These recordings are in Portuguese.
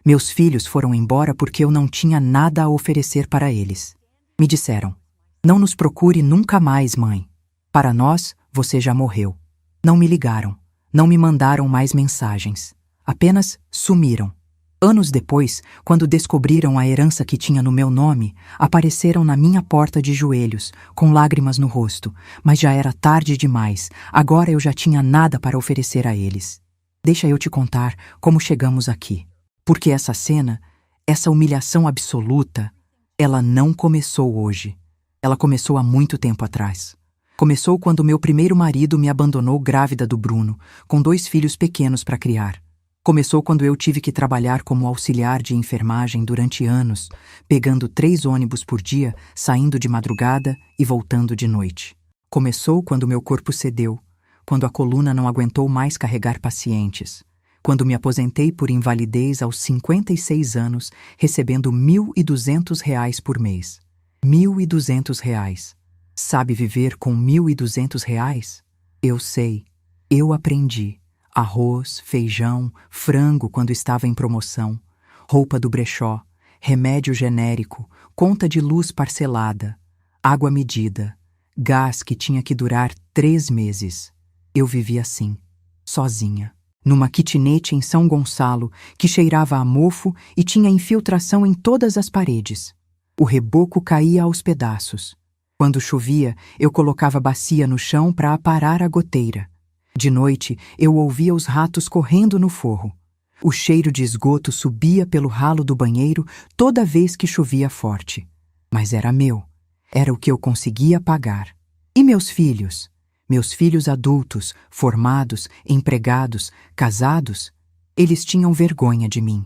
Meus filhos foram embora porque eu não tinha nada a oferecer para eles. Me disseram: "Não nos procure nunca mais, mãe. Para nós, você já morreu." Não me ligaram, não me mandaram mais mensagens. Apenas sumiram. Anos depois, quando descobriram a herança que tinha no meu nome, apareceram na minha porta de joelhos, com lágrimas no rosto, mas já era tarde demais, agora eu já tinha nada para oferecer a eles. Deixa eu te contar como chegamos aqui. Porque essa cena, essa humilhação absoluta, ela não começou hoje. Ela começou há muito tempo atrás. Começou quando meu primeiro marido me abandonou grávida do Bruno, com 2 filhos pequenos para criar. Começou quando eu tive que trabalhar como auxiliar de enfermagem durante anos, pegando 3 ônibus por dia, saindo de madrugada e voltando de noite. Começou quando meu corpo cedeu, quando a coluna não aguentou mais carregar pacientes, quando me aposentei por invalidez aos 56 anos, recebendo R$ 1.200 por mês. R$ 1.200. Sabe viver com R$ 1.200? Eu sei. Eu aprendi. Arroz, feijão, frango quando estava em promoção, roupa do brechó, remédio genérico, conta de luz parcelada, água medida, gás que tinha que durar 3 meses. Eu vivia assim, sozinha, numa kitnet em São Gonçalo que cheirava a mofo e tinha infiltração em todas as paredes. O reboco caía aos pedaços. Quando chovia, eu colocava bacia no chão para aparar a goteira. De noite, eu ouvia os ratos correndo no forro. O cheiro de esgoto subia pelo ralo do banheiro toda vez que chovia forte. Mas era meu. Era o que eu conseguia pagar. E meus filhos? Meus filhos adultos, formados, empregados, casados? Eles tinham vergonha de mim.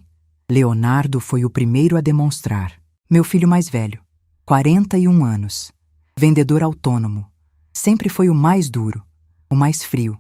Leonardo foi o primeiro a demonstrar. Meu filho mais velho, 41 anos. Vendedor autônomo. Sempre foi o mais duro, o mais frio.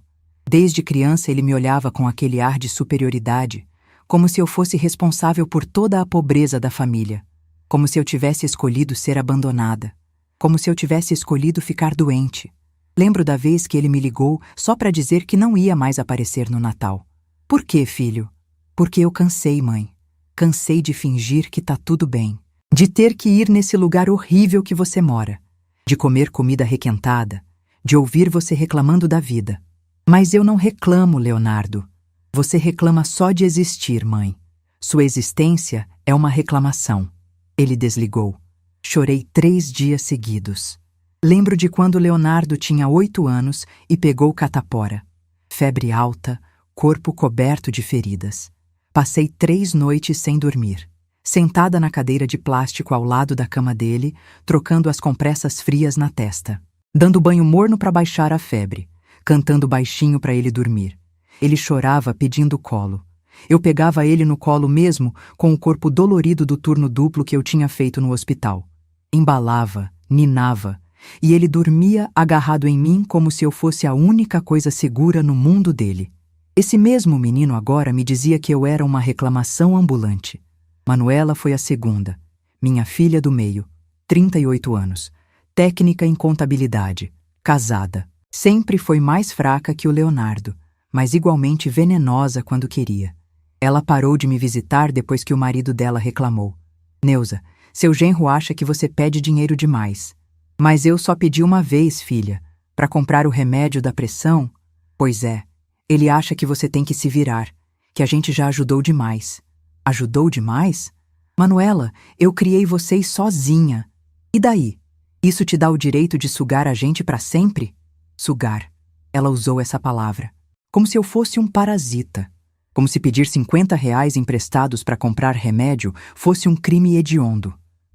Desde criança ele me olhava com aquele ar de superioridade, como se eu fosse responsável por toda a pobreza da família, como se eu tivesse escolhido ser abandonada, como se eu tivesse escolhido ficar doente. Lembro da vez que ele me ligou só para dizer que não ia mais aparecer no Natal. Por quê, filho? Porque eu cansei, mãe. Cansei de fingir que tá tudo bem, de ter que ir nesse lugar horrível que você mora, de comer comida requentada, de ouvir você reclamando da vida. Mas eu não reclamo, Leonardo. Você reclama só de existir, mãe. Sua existência é uma reclamação. Ele desligou. Chorei 3 dias seguidos. Lembro de quando Leonardo tinha 8 anos e pegou catapora. Febre alta, corpo coberto de feridas. Passei 3 noites sem dormir, sentada na cadeira de plástico ao lado da cama dele, trocando as compressas frias na testa, dando banho morno para baixar a febre, cantando baixinho para ele dormir. Ele chorava pedindo colo. Eu pegava ele no colo mesmo, com o corpo dolorido do turno duplo que eu tinha feito no hospital. Embalava, ninava, e ele dormia agarrado em mim como se eu fosse a única coisa segura no mundo dele. Esse mesmo menino agora me dizia que eu era uma reclamação ambulante. Manuela foi a segunda, minha filha do meio, 38 anos, técnica em contabilidade, casada. Sempre foi mais fraca que o Leonardo, mas igualmente venenosa quando queria. Ela parou de me visitar depois que o marido dela reclamou. Neuza, seu genro acha que você pede dinheiro demais. Mas eu só pedi uma vez, filha, para comprar o remédio da pressão. Pois é, ele acha que você tem que se virar, que a gente já ajudou demais. Ajudou demais? Manuela, eu criei vocês sozinha. E daí? Isso te dá o direito de sugar a gente para sempre? Sugar. Ela usou essa palavra. Como se eu fosse um parasita. Como se pedir R$ 50 emprestados para comprar remédio fosse um crime hediondo.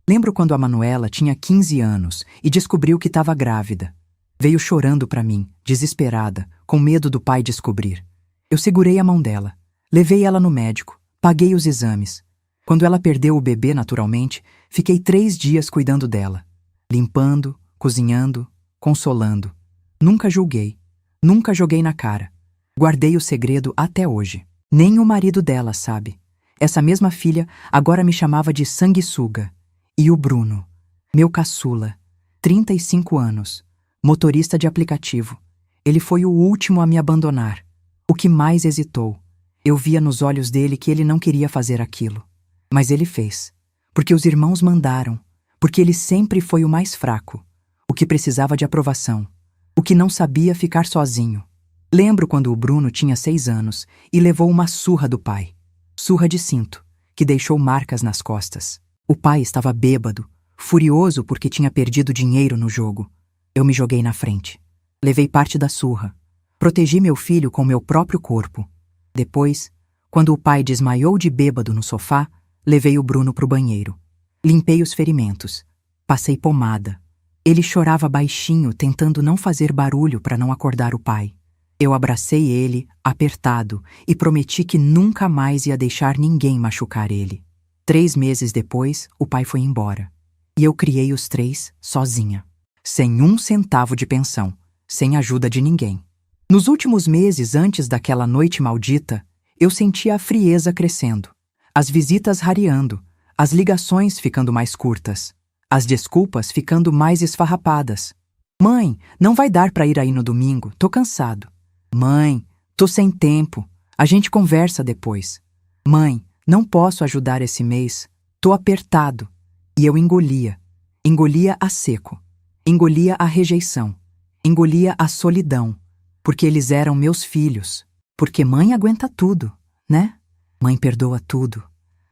Lembro quando a Manuela tinha 15 anos e descobriu que estava grávida. Veio chorando para mim, desesperada, com medo do pai descobrir. Eu segurei a mão dela, levei ela no médico, paguei os exames. Quando ela perdeu o bebê naturalmente, fiquei 3 dias cuidando dela. Limpando, cozinhando, consolando. Nunca julguei, nunca joguei na cara. Guardei o segredo até hoje. Nem o marido dela sabe. Essa mesma filha agora me chamava de sanguessuga. E o Bruno, meu caçula, 35 anos, motorista de aplicativo. Ele foi o último a me abandonar, o que mais hesitou. Eu via nos olhos dele que ele não queria fazer aquilo. Mas ele fez, porque os irmãos mandaram, porque ele sempre foi o mais fraco, o que precisava de aprovação, o que não sabia ficar sozinho. Lembro quando o Bruno tinha 6 anos e levou uma surra do pai. Surra de cinto, que deixou marcas nas costas. O pai estava bêbado, furioso porque tinha perdido dinheiro no jogo. Eu me joguei na frente. Levei parte da surra. Protegi meu filho com meu próprio corpo. Depois, quando o pai desmaiou de bêbado no sofá, levei o Bruno para o banheiro. Limpei os ferimentos. Passei pomada. Ele chorava baixinho, tentando não fazer barulho para não acordar o pai. Eu abracei ele, apertado, e prometi que nunca mais ia deixar ninguém machucar ele. 3 meses depois, o pai foi embora. E eu criei os 3 sozinha. Sem 1 centavo de pensão, sem ajuda de ninguém. Nos últimos meses antes daquela noite maldita, eu sentia a frieza crescendo, as visitas rareando, as ligações ficando mais curtas, as desculpas ficando mais esfarrapadas. Mãe, não vai dar para ir aí no domingo, tô cansado. Mãe, tô sem tempo, a gente conversa depois. Mãe, não posso ajudar esse mês, tô apertado. E eu engolia a seco, engolia a rejeição, engolia a solidão, porque eles eram meus filhos, porque mãe aguenta tudo, né? Mãe perdoa tudo,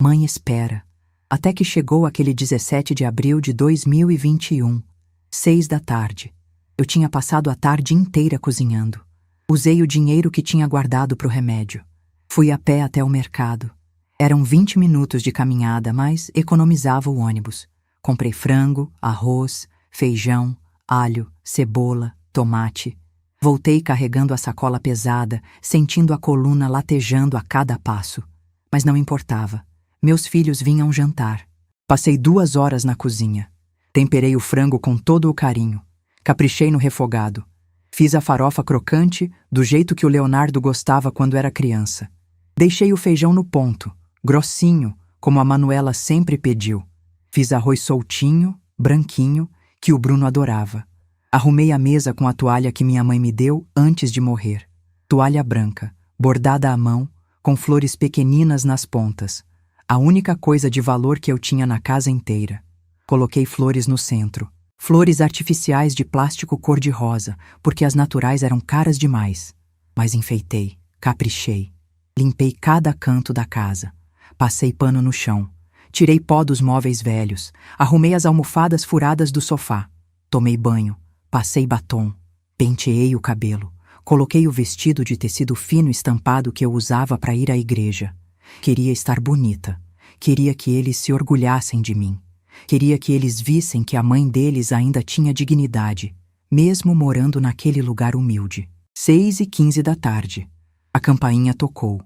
mãe espera. Até que chegou aquele 17 de abril de 2021, 6 da tarde. Eu tinha passado a tarde inteira cozinhando. Usei o dinheiro que tinha guardado para o remédio. Fui a pé até o mercado. Eram 20 minutos de caminhada, mas economizava o ônibus. Comprei frango, arroz, feijão, alho, cebola, tomate. Voltei carregando a sacola pesada, sentindo a coluna latejando a cada passo. Mas não importava. Meus filhos vinham jantar. Passei 2 horas na cozinha. Temperei o frango com todo o carinho. Caprichei no refogado. Fiz a farofa crocante do jeito que o Leonardo gostava quando era criança. Deixei o feijão no ponto, grossinho, como a Manuela sempre pediu. Fiz arroz soltinho, branquinho, que o Bruno adorava. Arrumei a mesa com a toalha que minha mãe me deu antes de morrer. Toalha branca, bordada à mão, com flores pequeninas nas pontas. A única coisa de valor que eu tinha na casa inteira. Coloquei flores no centro. Flores artificiais de plástico cor-de-rosa, porque as naturais eram caras demais. Mas enfeitei, caprichei. Limpei cada canto da casa. Passei pano no chão. Tirei pó dos móveis velhos. Arrumei as almofadas furadas do sofá. Tomei banho. Passei batom. Penteei o cabelo. Coloquei o vestido de tecido fino estampado que eu usava para ir à igreja. Queria estar bonita. Queria que eles se orgulhassem de mim. Queria que eles vissem que a mãe deles ainda tinha dignidade, mesmo morando naquele lugar humilde. 6h15 da tarde. A campainha tocou.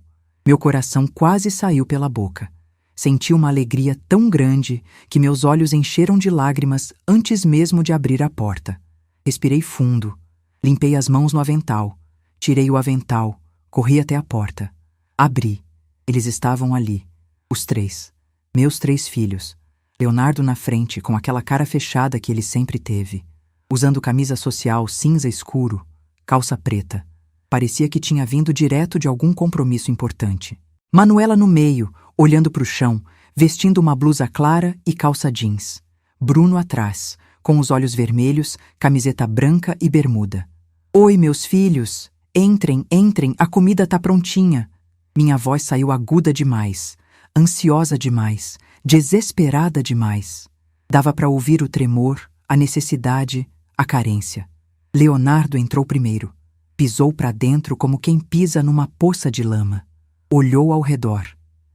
Meu coração quase saiu pela boca. Senti uma alegria tão grande que meus olhos encheram de lágrimas antes mesmo de abrir a porta. Respirei fundo. Limpei as mãos no avental. Tirei o avental. Corri até a porta. Abri. Eles estavam ali. Os 3. Meus 3 filhos. Leonardo na frente, com aquela cara fechada que ele sempre teve. Usando camisa social cinza escuro, calça preta. Parecia que tinha vindo direto de algum compromisso importante. Manuela no meio, olhando para o chão, vestindo uma blusa clara e calça jeans. Bruno atrás, com os olhos vermelhos, camiseta branca e bermuda. Oi, meus filhos! Entrem, entrem, a comida tá prontinha. Minha voz saiu aguda demais, ansiosa demais, desesperada demais. Dava para ouvir o tremor, a necessidade, a carência. Leonardo entrou primeiro. Pisou para dentro como quem pisa numa poça de lama. Olhou ao redor.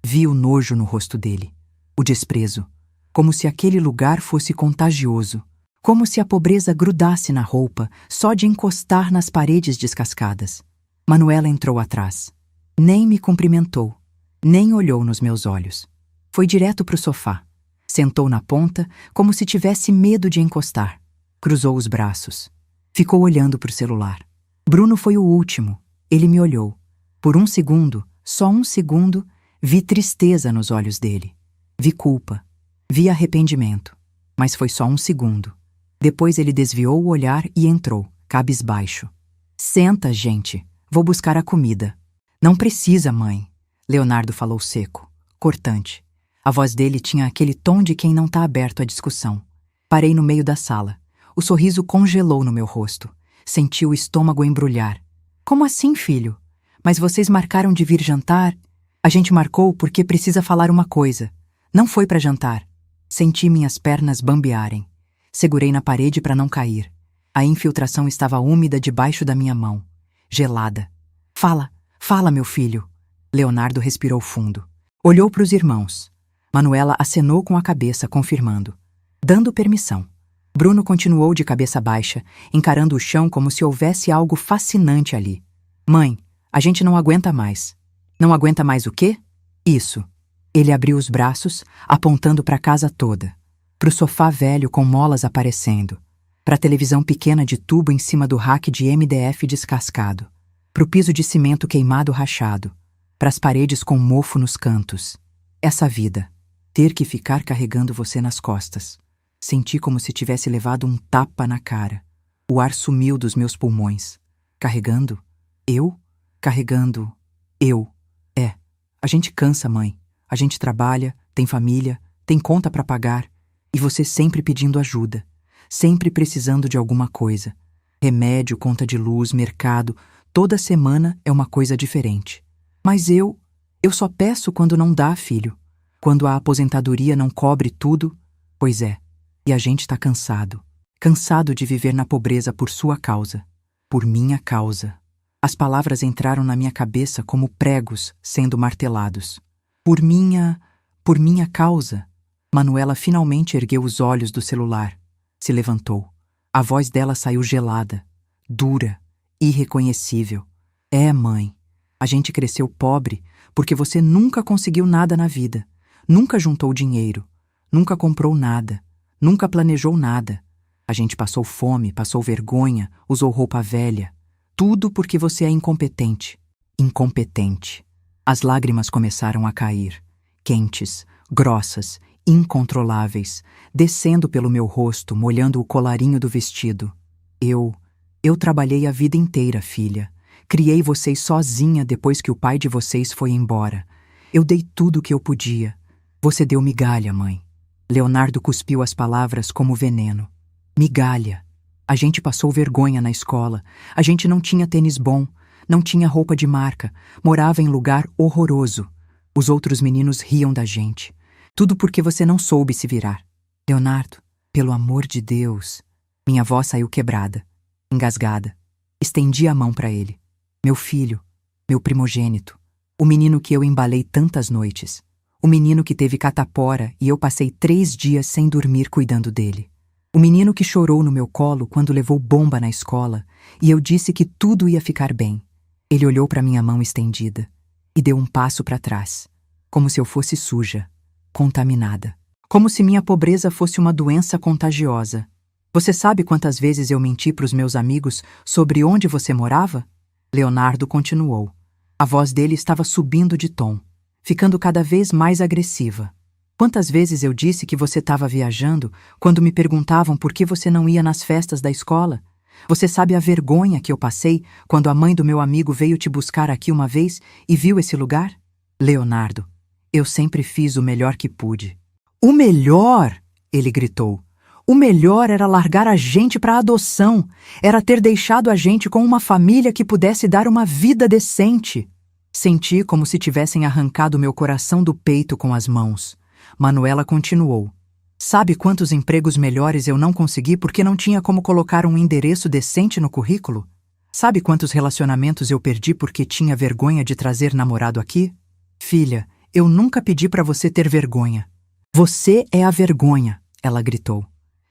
Vi o nojo no rosto dele. O desprezo. Como se aquele lugar fosse contagioso. Como se a pobreza grudasse na roupa só de encostar nas paredes descascadas. Manuela entrou atrás. Nem me cumprimentou. Nem olhou nos meus olhos. Foi direto para o sofá. Sentou na ponta como se tivesse medo de encostar. Cruzou os braços. Ficou olhando para o celular. Bruno foi o último. Ele me olhou. Por 1 segundo, só 1 segundo, vi tristeza nos olhos dele. Vi culpa. Vi arrependimento. Mas foi só 1 segundo. Depois ele desviou o olhar e entrou, cabisbaixo. Senta, gente. Vou buscar a comida. Não precisa, mãe. Leonardo falou seco, cortante. A voz dele tinha aquele tom de quem não está aberto à discussão. Parei no meio da sala. O sorriso congelou no meu rosto. Senti o estômago embrulhar. Como assim, filho? Mas vocês marcaram de vir jantar? A gente marcou porque precisa falar uma coisa. Não foi para jantar. Senti minhas pernas bambearem. Segurei na parede para não cair. A infiltração estava úmida debaixo da minha mão. Gelada. Fala, fala, meu filho. Leonardo respirou fundo. Olhou para os irmãos. Manuela acenou com a cabeça, confirmando. Dando permissão. Bruno continuou de cabeça baixa, encarando o chão como se houvesse algo fascinante ali. Mãe, a gente não aguenta mais. Não aguenta mais o quê? Isso. Ele abriu os braços, apontando para a casa toda. Para o sofá velho com molas aparecendo. Para a televisão pequena de tubo em cima do rack de MDF descascado. Para o piso de cimento queimado rachado. Para as paredes com mofo nos cantos. Essa vida. Ter que ficar carregando você nas costas. Senti como se tivesse levado um tapa na cara. O ar sumiu dos meus pulmões. Carregando? Eu? Carregando? Eu. É. A gente cansa, mãe. A gente trabalha, tem família, tem conta para pagar. E você sempre pedindo ajuda. Sempre precisando de alguma coisa. Remédio, conta de luz, mercado. Toda semana é uma coisa diferente. Mas eu só peço quando não dá, filho. Quando a aposentadoria não cobre tudo. Pois é. E a gente tá cansado. Cansado de viver na pobreza por sua causa. Por minha causa. As palavras entraram na minha cabeça como pregos sendo martelados. Por minha causa. Manuela finalmente ergueu os olhos do celular. Se levantou. A voz dela saiu gelada, dura, irreconhecível. É, mãe. A gente cresceu pobre porque você nunca conseguiu nada na vida. Nunca juntou dinheiro. Nunca comprou nada. Nunca planejou nada. A gente passou fome, passou vergonha, usou roupa velha. Tudo porque você é incompetente. Incompetente. As lágrimas começaram a cair. Quentes, grossas, incontroláveis, descendo pelo meu rosto, molhando o colarinho do vestido. Eu trabalhei a vida inteira, filha. Criei vocês sozinha depois que o pai de vocês foi embora. Eu dei tudo o que eu podia. Você deu migalha, mãe. Leonardo cuspiu as palavras como veneno. Migalha. A gente passou vergonha na escola. A gente não tinha tênis bom, não tinha roupa de marca, morava em lugar horroroso. Os outros meninos riam da gente. Tudo porque você não soube se virar. Leonardo, pelo amor de Deus. Minha voz saiu quebrada, engasgada. Estendi a mão para ele. Meu filho, meu primogênito, o menino que eu embalei tantas noites. O menino que teve catapora e eu passei 3 dias sem dormir cuidando dele. O menino que chorou no meu colo quando levou bomba na escola e eu disse que tudo ia ficar bem. Ele olhou para minha mão estendida e deu um passo para trás, como se eu fosse suja, contaminada. Como se minha pobreza fosse uma doença contagiosa. Você sabe quantas vezes eu menti para os meus amigos sobre onde você morava? Leonardo continuou. A voz dele estava subindo de tom, ficando cada vez mais agressiva. Quantas vezes eu disse que você estava viajando quando me perguntavam por que você não ia nas festas da escola? Você sabe a vergonha que eu passei quando a mãe do meu amigo veio te buscar aqui uma vez e viu esse lugar? Leonardo, eu sempre fiz o melhor que pude. O melhor? Ele gritou. O melhor era largar a gente para adoção. Era ter deixado a gente com uma família que pudesse dar uma vida decente. Senti como se tivessem arrancado meu coração do peito com as mãos. Manuela continuou. Sabe quantos empregos melhores eu não consegui porque não tinha como colocar um endereço decente no currículo? Sabe quantos relacionamentos eu perdi porque tinha vergonha de trazer namorado aqui? Filha, eu nunca pedi para você ter vergonha. Você é a vergonha, ela gritou.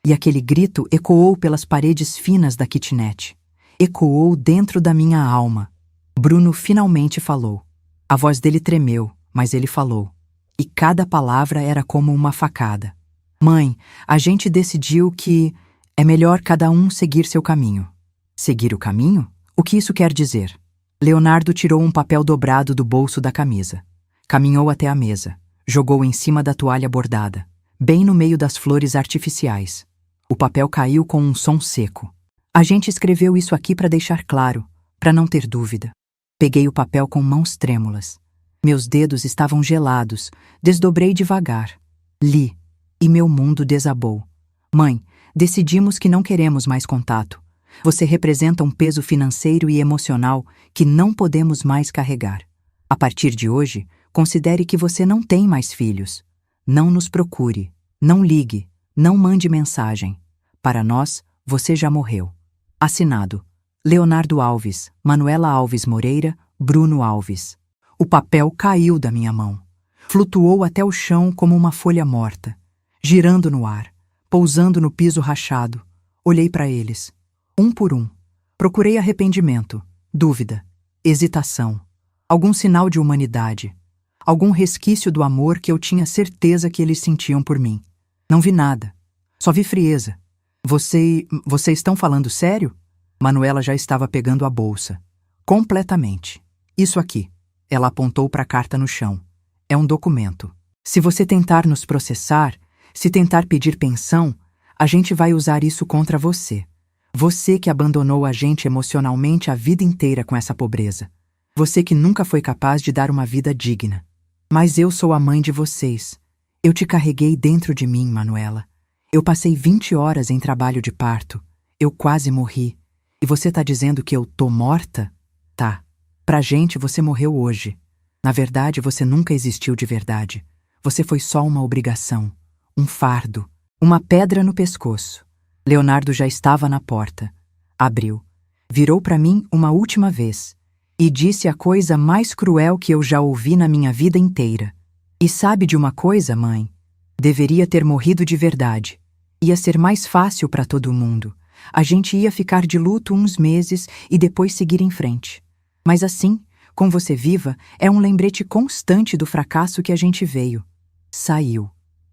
E aquele grito ecoou pelas paredes finas da kitnet. Ecoou dentro da minha alma. Bruno finalmente falou. A voz dele tremeu, mas ele falou. E cada palavra era como uma facada. Mãe, a gente decidiu que é melhor cada um seguir seu caminho. Seguir o caminho? O que isso quer dizer? Leonardo tirou um papel dobrado do bolso da camisa. Caminhou até a mesa. Jogou em cima da toalha bordada, bem no meio das flores artificiais. O papel caiu com um som seco. A gente escreveu isso aqui para deixar claro, para não ter dúvida. Peguei o papel com mãos trêmulas. Meus dedos estavam gelados, desdobrei devagar. Li, e meu mundo desabou. Mãe, decidimos que não queremos mais contato. Você representa um peso financeiro e emocional que não podemos mais carregar. A partir de hoje, considere que você não tem mais filhos. Não nos procure, não ligue, não mande mensagem. Para nós, você já morreu. Assinado: Leonardo Alves, Manuela Alves Moreira, Bruno Alves. O papel caiu da minha mão. Flutuou até o chão como uma folha morta, girando no ar, pousando no piso rachado. Olhei para eles, um por um. Procurei arrependimento, dúvida, hesitação, algum sinal de humanidade, algum resquício do amor que eu tinha certeza que eles sentiam por mim. Não vi nada, só vi frieza. Vocês estão falando sério? Manuela já estava pegando a bolsa. Completamente. Isso aqui. Ela apontou para a carta no chão. É um documento. Se você tentar nos processar, se tentar pedir pensão, a gente vai usar isso contra você. Você que abandonou a gente emocionalmente a vida inteira com essa pobreza. Você que nunca foi capaz de dar uma vida digna. Mas eu sou a mãe de vocês. Eu te carreguei dentro de mim, Manuela. Eu passei 20 horas em trabalho de parto. Eu quase morri. E você tá dizendo que eu tô morta? Tá. Pra gente, você morreu hoje. Na verdade, você nunca existiu de verdade. Você foi só uma obrigação, um fardo, uma pedra no pescoço. Leonardo já estava na porta. Abriu. Virou pra mim uma última vez e disse a coisa mais cruel que eu já ouvi na minha vida inteira. E sabe de uma coisa, mãe? Deveria ter morrido de verdade. Ia ser mais fácil pra todo mundo. A gente ia ficar de luto uns meses e depois seguir em frente. Mas assim, com você viva, é um lembrete constante do fracasso que a gente veio. Saiu.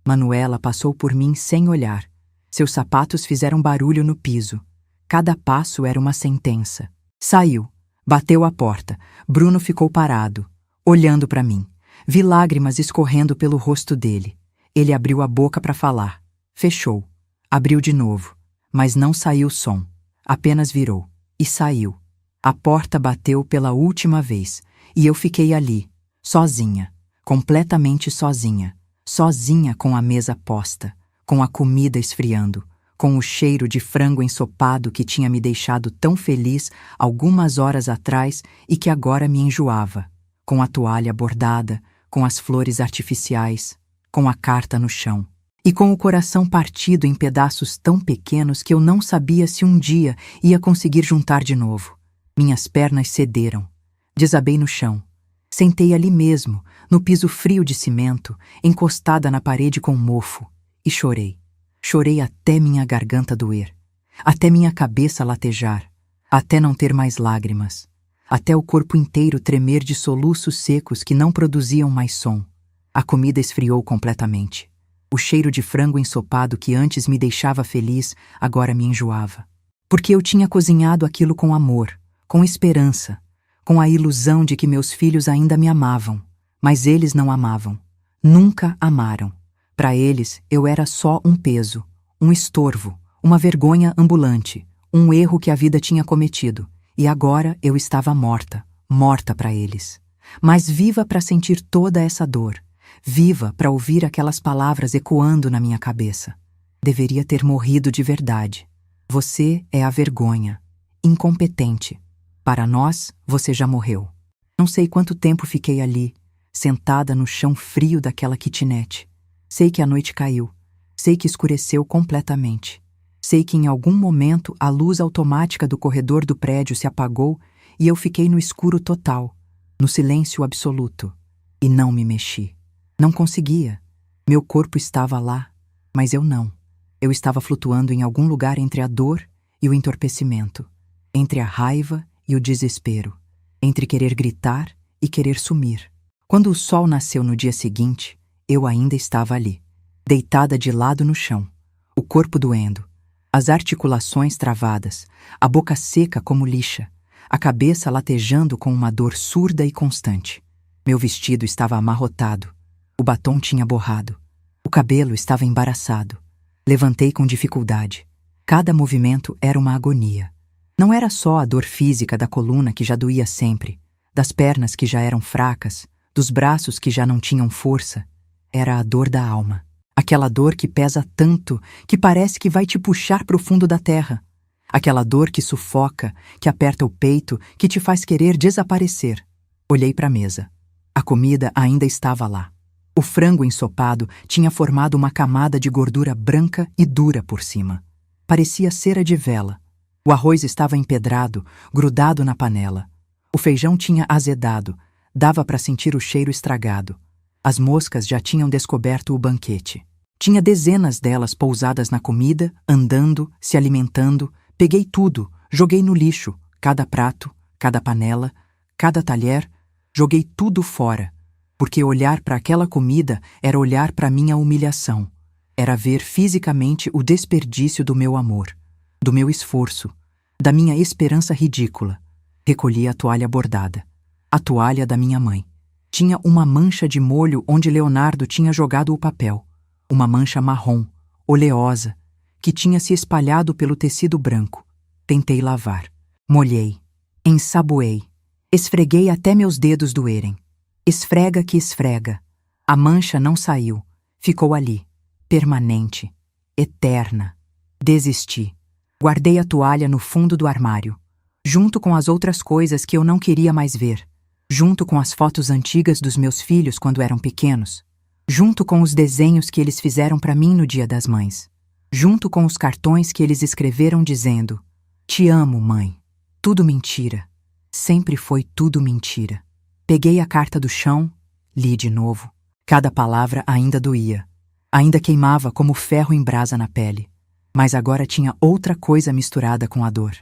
Manuela passou por mim sem olhar. Seus sapatos fizeram barulho no piso. Cada passo era uma sentença. Saiu. Bateu a porta. Bruno ficou parado, olhando para mim. Vi lágrimas escorrendo pelo rosto dele. Ele abriu a boca para falar. Fechou. Abriu de novo. Mas não saiu som. Apenas virou. E saiu. A porta bateu pela última vez, e eu fiquei ali, sozinha, completamente sozinha, sozinha com a mesa posta, com a comida esfriando, com o cheiro de frango ensopado que tinha me deixado tão feliz algumas horas atrás e que agora me enjoava, com a toalha bordada, com as flores artificiais, com a carta no chão, e com o coração partido em pedaços tão pequenos que eu não sabia se um dia ia conseguir juntar de novo. Minhas pernas cederam. Desabei no chão. Sentei ali mesmo, no piso frio de cimento, encostada na parede com mofo, e chorei. Chorei até minha garganta doer, até minha cabeça latejar, até não ter mais lágrimas, até o corpo inteiro tremer de soluços secos que não produziam mais som. A comida esfriou completamente. O cheiro de frango ensopado que antes me deixava feliz, agora me enjoava. Porque eu tinha cozinhado aquilo com amor, com esperança, com a ilusão de que meus filhos ainda me amavam, mas eles não amavam, nunca amaram. Para eles, eu era só um peso, um estorvo, uma vergonha ambulante, um erro que a vida tinha cometido, e agora eu estava morta, morta para eles. Mas viva para sentir toda essa dor, viva para ouvir aquelas palavras ecoando na minha cabeça. Deveria ter morrido de verdade. Você é a vergonha, incompetente. Para nós, você já morreu. Não sei quanto tempo fiquei ali, sentada no chão frio daquela kitnet. Sei que a noite caiu. Sei que escureceu completamente. Sei que em algum momento a luz automática do corredor do prédio se apagou e eu fiquei no escuro total, no silêncio absoluto. E não me mexi. Não conseguia. Meu corpo estava lá, mas eu não. Eu estava flutuando em algum lugar entre a dor e o entorpecimento, entre a raiva e o desespero, entre querer gritar e querer sumir. Quando o sol nasceu no dia seguinte, eu ainda estava ali, deitada de lado no chão, o corpo doendo, as articulações travadas, a boca seca como lixa, a cabeça latejando com uma dor surda e constante. Meu vestido estava amarrotado, o batom tinha borrado, o cabelo estava embaraçado. Levantei com dificuldade. Cada movimento era uma agonia. Não era só a dor física da coluna que já doía sempre, das pernas que já eram fracas, dos braços que já não tinham força. Era a dor da alma. Aquela dor que pesa tanto que parece que vai te puxar para o fundo da terra. Aquela dor que sufoca, que aperta o peito, que te faz querer desaparecer. Olhei para a mesa. A comida ainda estava lá. O frango ensopado tinha formado uma camada de gordura branca e dura por cima. Parecia cera de vela. O arroz estava empedrado, grudado na panela. O feijão tinha azedado, dava para sentir o cheiro estragado. As moscas já tinham descoberto o banquete. Tinha dezenas delas pousadas na comida, andando, se alimentando. Peguei tudo, joguei no lixo, cada prato, cada panela, cada talher, joguei tudo fora, porque olhar para aquela comida era olhar para minha humilhação, era ver fisicamente o desperdício do meu amor, do meu esforço, da minha esperança ridícula. Recolhi a toalha bordada, a toalha da minha mãe. Tinha uma mancha de molho onde Leonardo tinha jogado o papel, uma mancha marrom, oleosa, que tinha se espalhado pelo tecido branco. Tentei lavar. Molhei. Ensaboei. Esfreguei até meus dedos doerem. Esfrega que esfrega. A mancha não saiu. Ficou ali. Permanente. Eterna. Desisti. Guardei a toalha no fundo do armário, junto com as outras coisas que eu não queria mais ver, junto com as fotos antigas dos meus filhos quando eram pequenos, junto com os desenhos que eles fizeram para mim no Dia das Mães, junto com os cartões que eles escreveram dizendo: "Te amo, mãe." Tudo mentira. Sempre foi tudo mentira. Peguei a carta do chão, li de novo. Cada palavra ainda doía. Ainda queimava como ferro em brasa na pele. Mas agora tinha outra coisa misturada com a dor.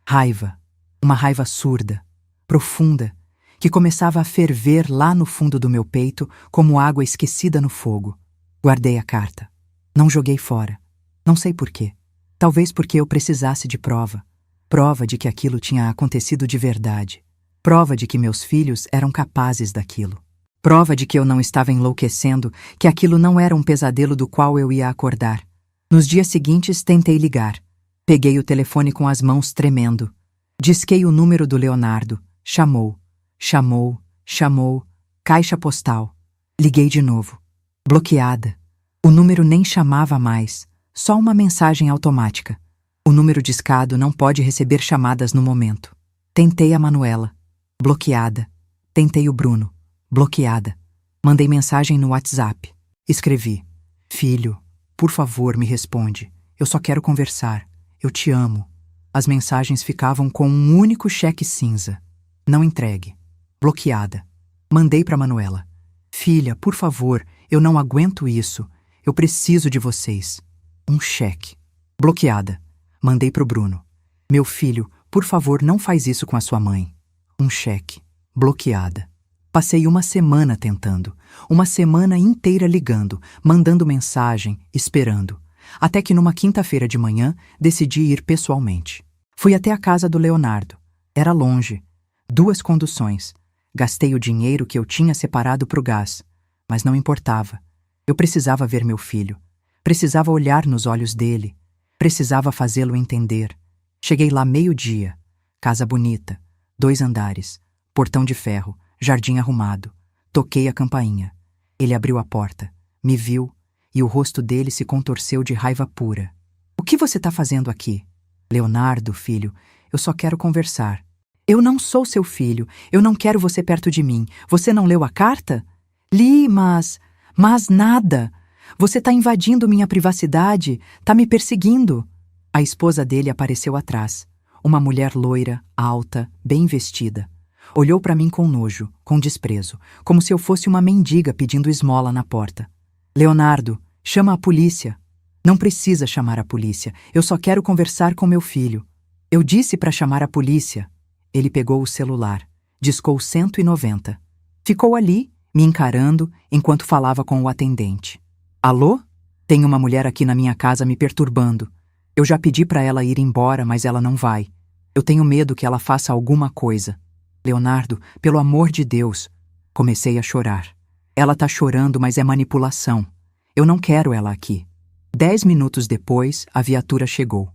Raiva. Uma raiva surda, profunda, que começava a ferver lá no fundo do meu peito como água esquecida no fogo. Guardei a carta. Não joguei fora. Não sei por quê. Talvez porque eu precisasse de prova. Prova de que aquilo tinha acontecido de verdade. Prova de que meus filhos eram capazes daquilo. Prova de que eu não estava enlouquecendo, que aquilo não era um pesadelo do qual eu ia acordar. Nos dias seguintes tentei ligar. Peguei o telefone com as mãos tremendo. Disquei o número do Leonardo. Chamou. Chamou. Chamou. Caixa postal. Liguei de novo. Bloqueada. O número nem chamava mais. Só uma mensagem automática. O número discado não pode receber chamadas no momento. Tentei a Manuela. Bloqueada. Tentei o Bruno. Bloqueada. Mandei mensagem no WhatsApp. Escrevi: "Filho, por favor, me responde. Eu só quero conversar. Eu te amo." As mensagens ficavam com um único cheque cinza. Não entregue. Bloqueada. Mandei para Manuela: "Filha, por favor, eu não aguento isso. Eu preciso de vocês." Um cheque. Bloqueada. Mandei para o Bruno: "Meu filho, por favor, não faz isso com a sua mãe." Um cheque. Bloqueada. Passei uma semana tentando, uma semana inteira ligando, mandando mensagem, esperando. Até que numa quinta-feira de manhã, decidi ir pessoalmente. Fui até a casa do Leonardo. Era longe. 2 conduções. Gastei o dinheiro que eu tinha separado para o gás. Mas não importava. Eu precisava ver meu filho. Precisava olhar nos olhos dele. Precisava fazê-lo entender. Cheguei lá 12:00. Casa bonita. 2 andares. Portão de ferro. Jardim arrumado. Toquei a campainha. Ele abriu a porta. Me viu. E o rosto dele se contorceu de raiva pura. "O que você está fazendo aqui?" "Leonardo, filho, eu só quero conversar." "Eu não sou seu filho. Eu não quero você perto de mim. Você não leu a carta?" "Li, mas nada. Você está invadindo minha privacidade. Está me perseguindo." A esposa dele apareceu atrás. Uma mulher loira, alta, bem vestida. Olhou para mim com nojo, com desprezo, como se eu fosse uma mendiga pedindo esmola na porta. "Leonardo, chama a polícia." "Não precisa chamar a polícia. Eu só quero conversar com meu filho." "Eu disse para chamar a polícia." Ele pegou o celular, discou 190. Ficou ali, me encarando, enquanto falava com o atendente. "Alô? Tem uma mulher aqui na minha casa me perturbando. Eu já pedi para ela ir embora, mas ela não vai. Eu tenho medo que ela faça alguma coisa." "Leonardo, pelo amor de Deus." Comecei a chorar. "Ela tá chorando, mas é manipulação. Eu não quero ela aqui." 10 minutos depois, a viatura chegou.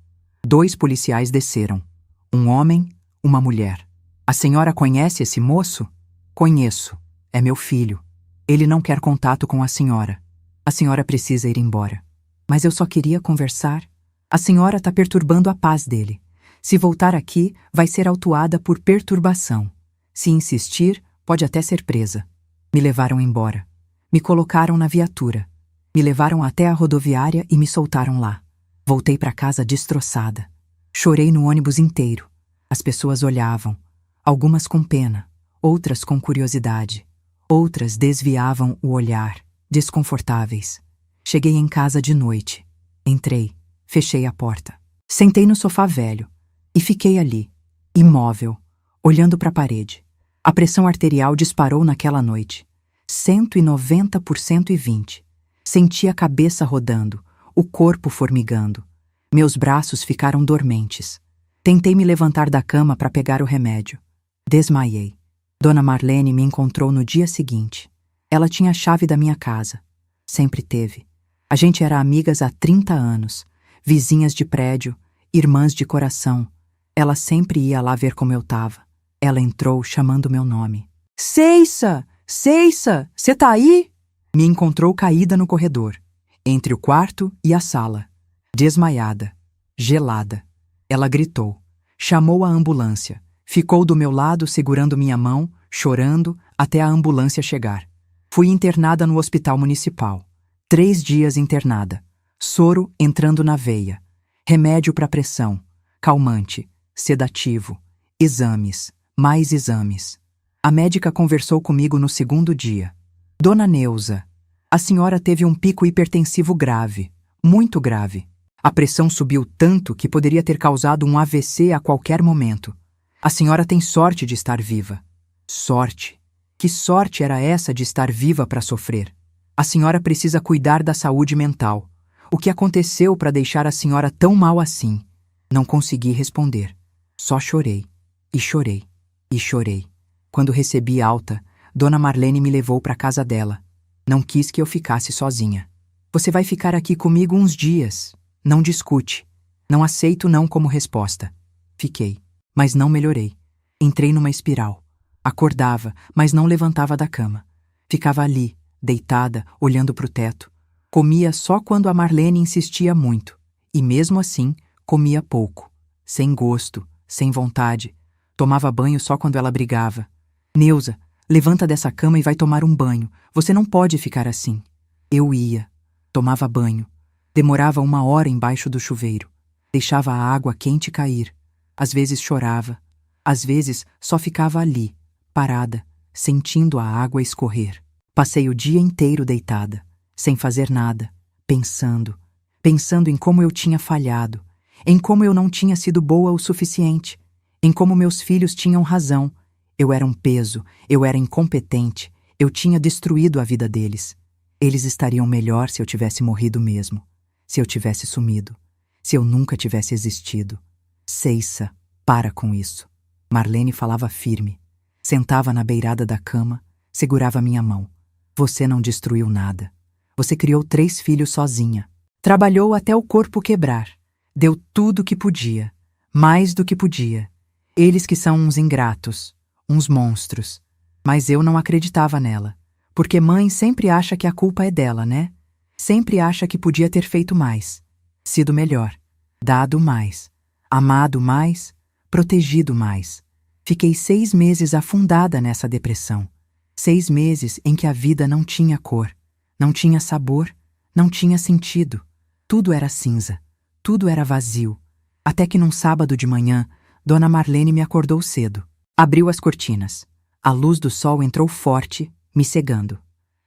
2 policiais desceram. Um homem, uma mulher. "A senhora conhece esse moço?" "Conheço." É meu filho. Ele não quer contato com a senhora. A senhora precisa ir embora. Mas eu só queria conversar. A senhora está perturbando a paz dele. Se voltar aqui, vai ser autuada por perturbação. Se insistir, pode até ser presa. Me levaram embora. Me colocaram na viatura. Me levaram até a rodoviária e me soltaram lá. Voltei para casa destroçada. Chorei no ônibus inteiro. As pessoas olhavam, algumas com pena, outras com curiosidade. Outras desviavam o olhar, desconfortáveis. Cheguei em casa de noite. Entrei, fechei a porta. Sentei no sofá velho e fiquei ali, imóvel, olhando para a parede. A pressão arterial disparou naquela noite. 190 por 120. Senti a cabeça rodando, o corpo formigando. Meus braços ficaram dormentes. Tentei me levantar da cama para pegar o remédio. Desmaiei. Dona Marlene me encontrou no dia seguinte. Ela tinha a chave da minha casa. Sempre teve. A gente era amigas há 30 anos, vizinhas de prédio, irmãs de coração. Ela sempre ia lá ver como eu tava. Ela entrou chamando meu nome. Ceissa! Ceissa! Cê tá aí? Me encontrou caída no corredor, entre o quarto e a sala. Desmaiada, gelada. Ela gritou. Chamou a ambulância. Ficou do meu lado segurando minha mão, chorando, até a ambulância chegar. Fui internada no hospital municipal. 3 dias internada. Soro entrando na veia. Remédio para pressão. Calmante. Sedativo. Exames. Mais exames. A médica conversou comigo no 2º dia. Dona Neuza, a senhora teve um pico hipertensivo grave. Muito grave. A pressão subiu tanto que poderia ter causado um AVC a qualquer momento. A senhora tem sorte de estar viva. Sorte? Que sorte era essa de estar viva para sofrer? A senhora precisa cuidar da saúde mental. O que aconteceu para deixar a senhora tão mal assim? Não consegui responder. Só chorei. E chorei. E chorei. Quando recebi alta, Dona Marlene me levou para a casa dela. Não quis que eu ficasse sozinha. Você vai ficar aqui comigo uns dias. Não discute. Não aceito não como resposta. Fiquei. Mas não melhorei. Entrei numa espiral. Acordava, mas não levantava da cama. Ficava ali, deitada, olhando para o teto. Comia só quando a Marlene insistia muito. E mesmo assim, comia pouco. Sem gosto, sem vontade. Tomava banho só quando ela brigava. Neuza, levanta dessa cama e vai tomar um banho. Você não pode ficar assim. Eu ia. Tomava banho. Demorava 1 hora embaixo do chuveiro. Deixava a água quente cair. Às vezes chorava. Às vezes só ficava ali, parada, sentindo a água escorrer. Passei o dia inteiro deitada, sem fazer nada, pensando em como eu tinha falhado, em como eu não tinha sido boa o suficiente, em como meus filhos tinham razão. Eu era um peso, eu era incompetente, eu tinha destruído a vida deles. Eles estariam melhor se eu tivesse morrido mesmo, se eu tivesse sumido, se eu nunca tivesse existido. Ceissa, para com isso. Marlene falava firme. Sentava na beirada da cama, segurava minha mão. Você não destruiu nada. Você criou 3 filhos sozinha. Trabalhou até o corpo quebrar. Deu tudo o que podia. Mais do que podia. Eles que são uns ingratos, uns monstros. Mas eu não acreditava nela. Porque mãe sempre acha que a culpa é dela, né? Sempre acha que podia ter feito mais. Sido melhor. Dado mais. Amado mais, protegido mais. Fiquei 6 meses afundada nessa depressão. 6 meses em que a vida não tinha cor, não tinha sabor, não tinha sentido. Tudo era cinza, tudo era vazio. Até que num sábado de manhã, Dona Marlene me acordou cedo. Abriu as cortinas. A luz do sol entrou forte, me cegando.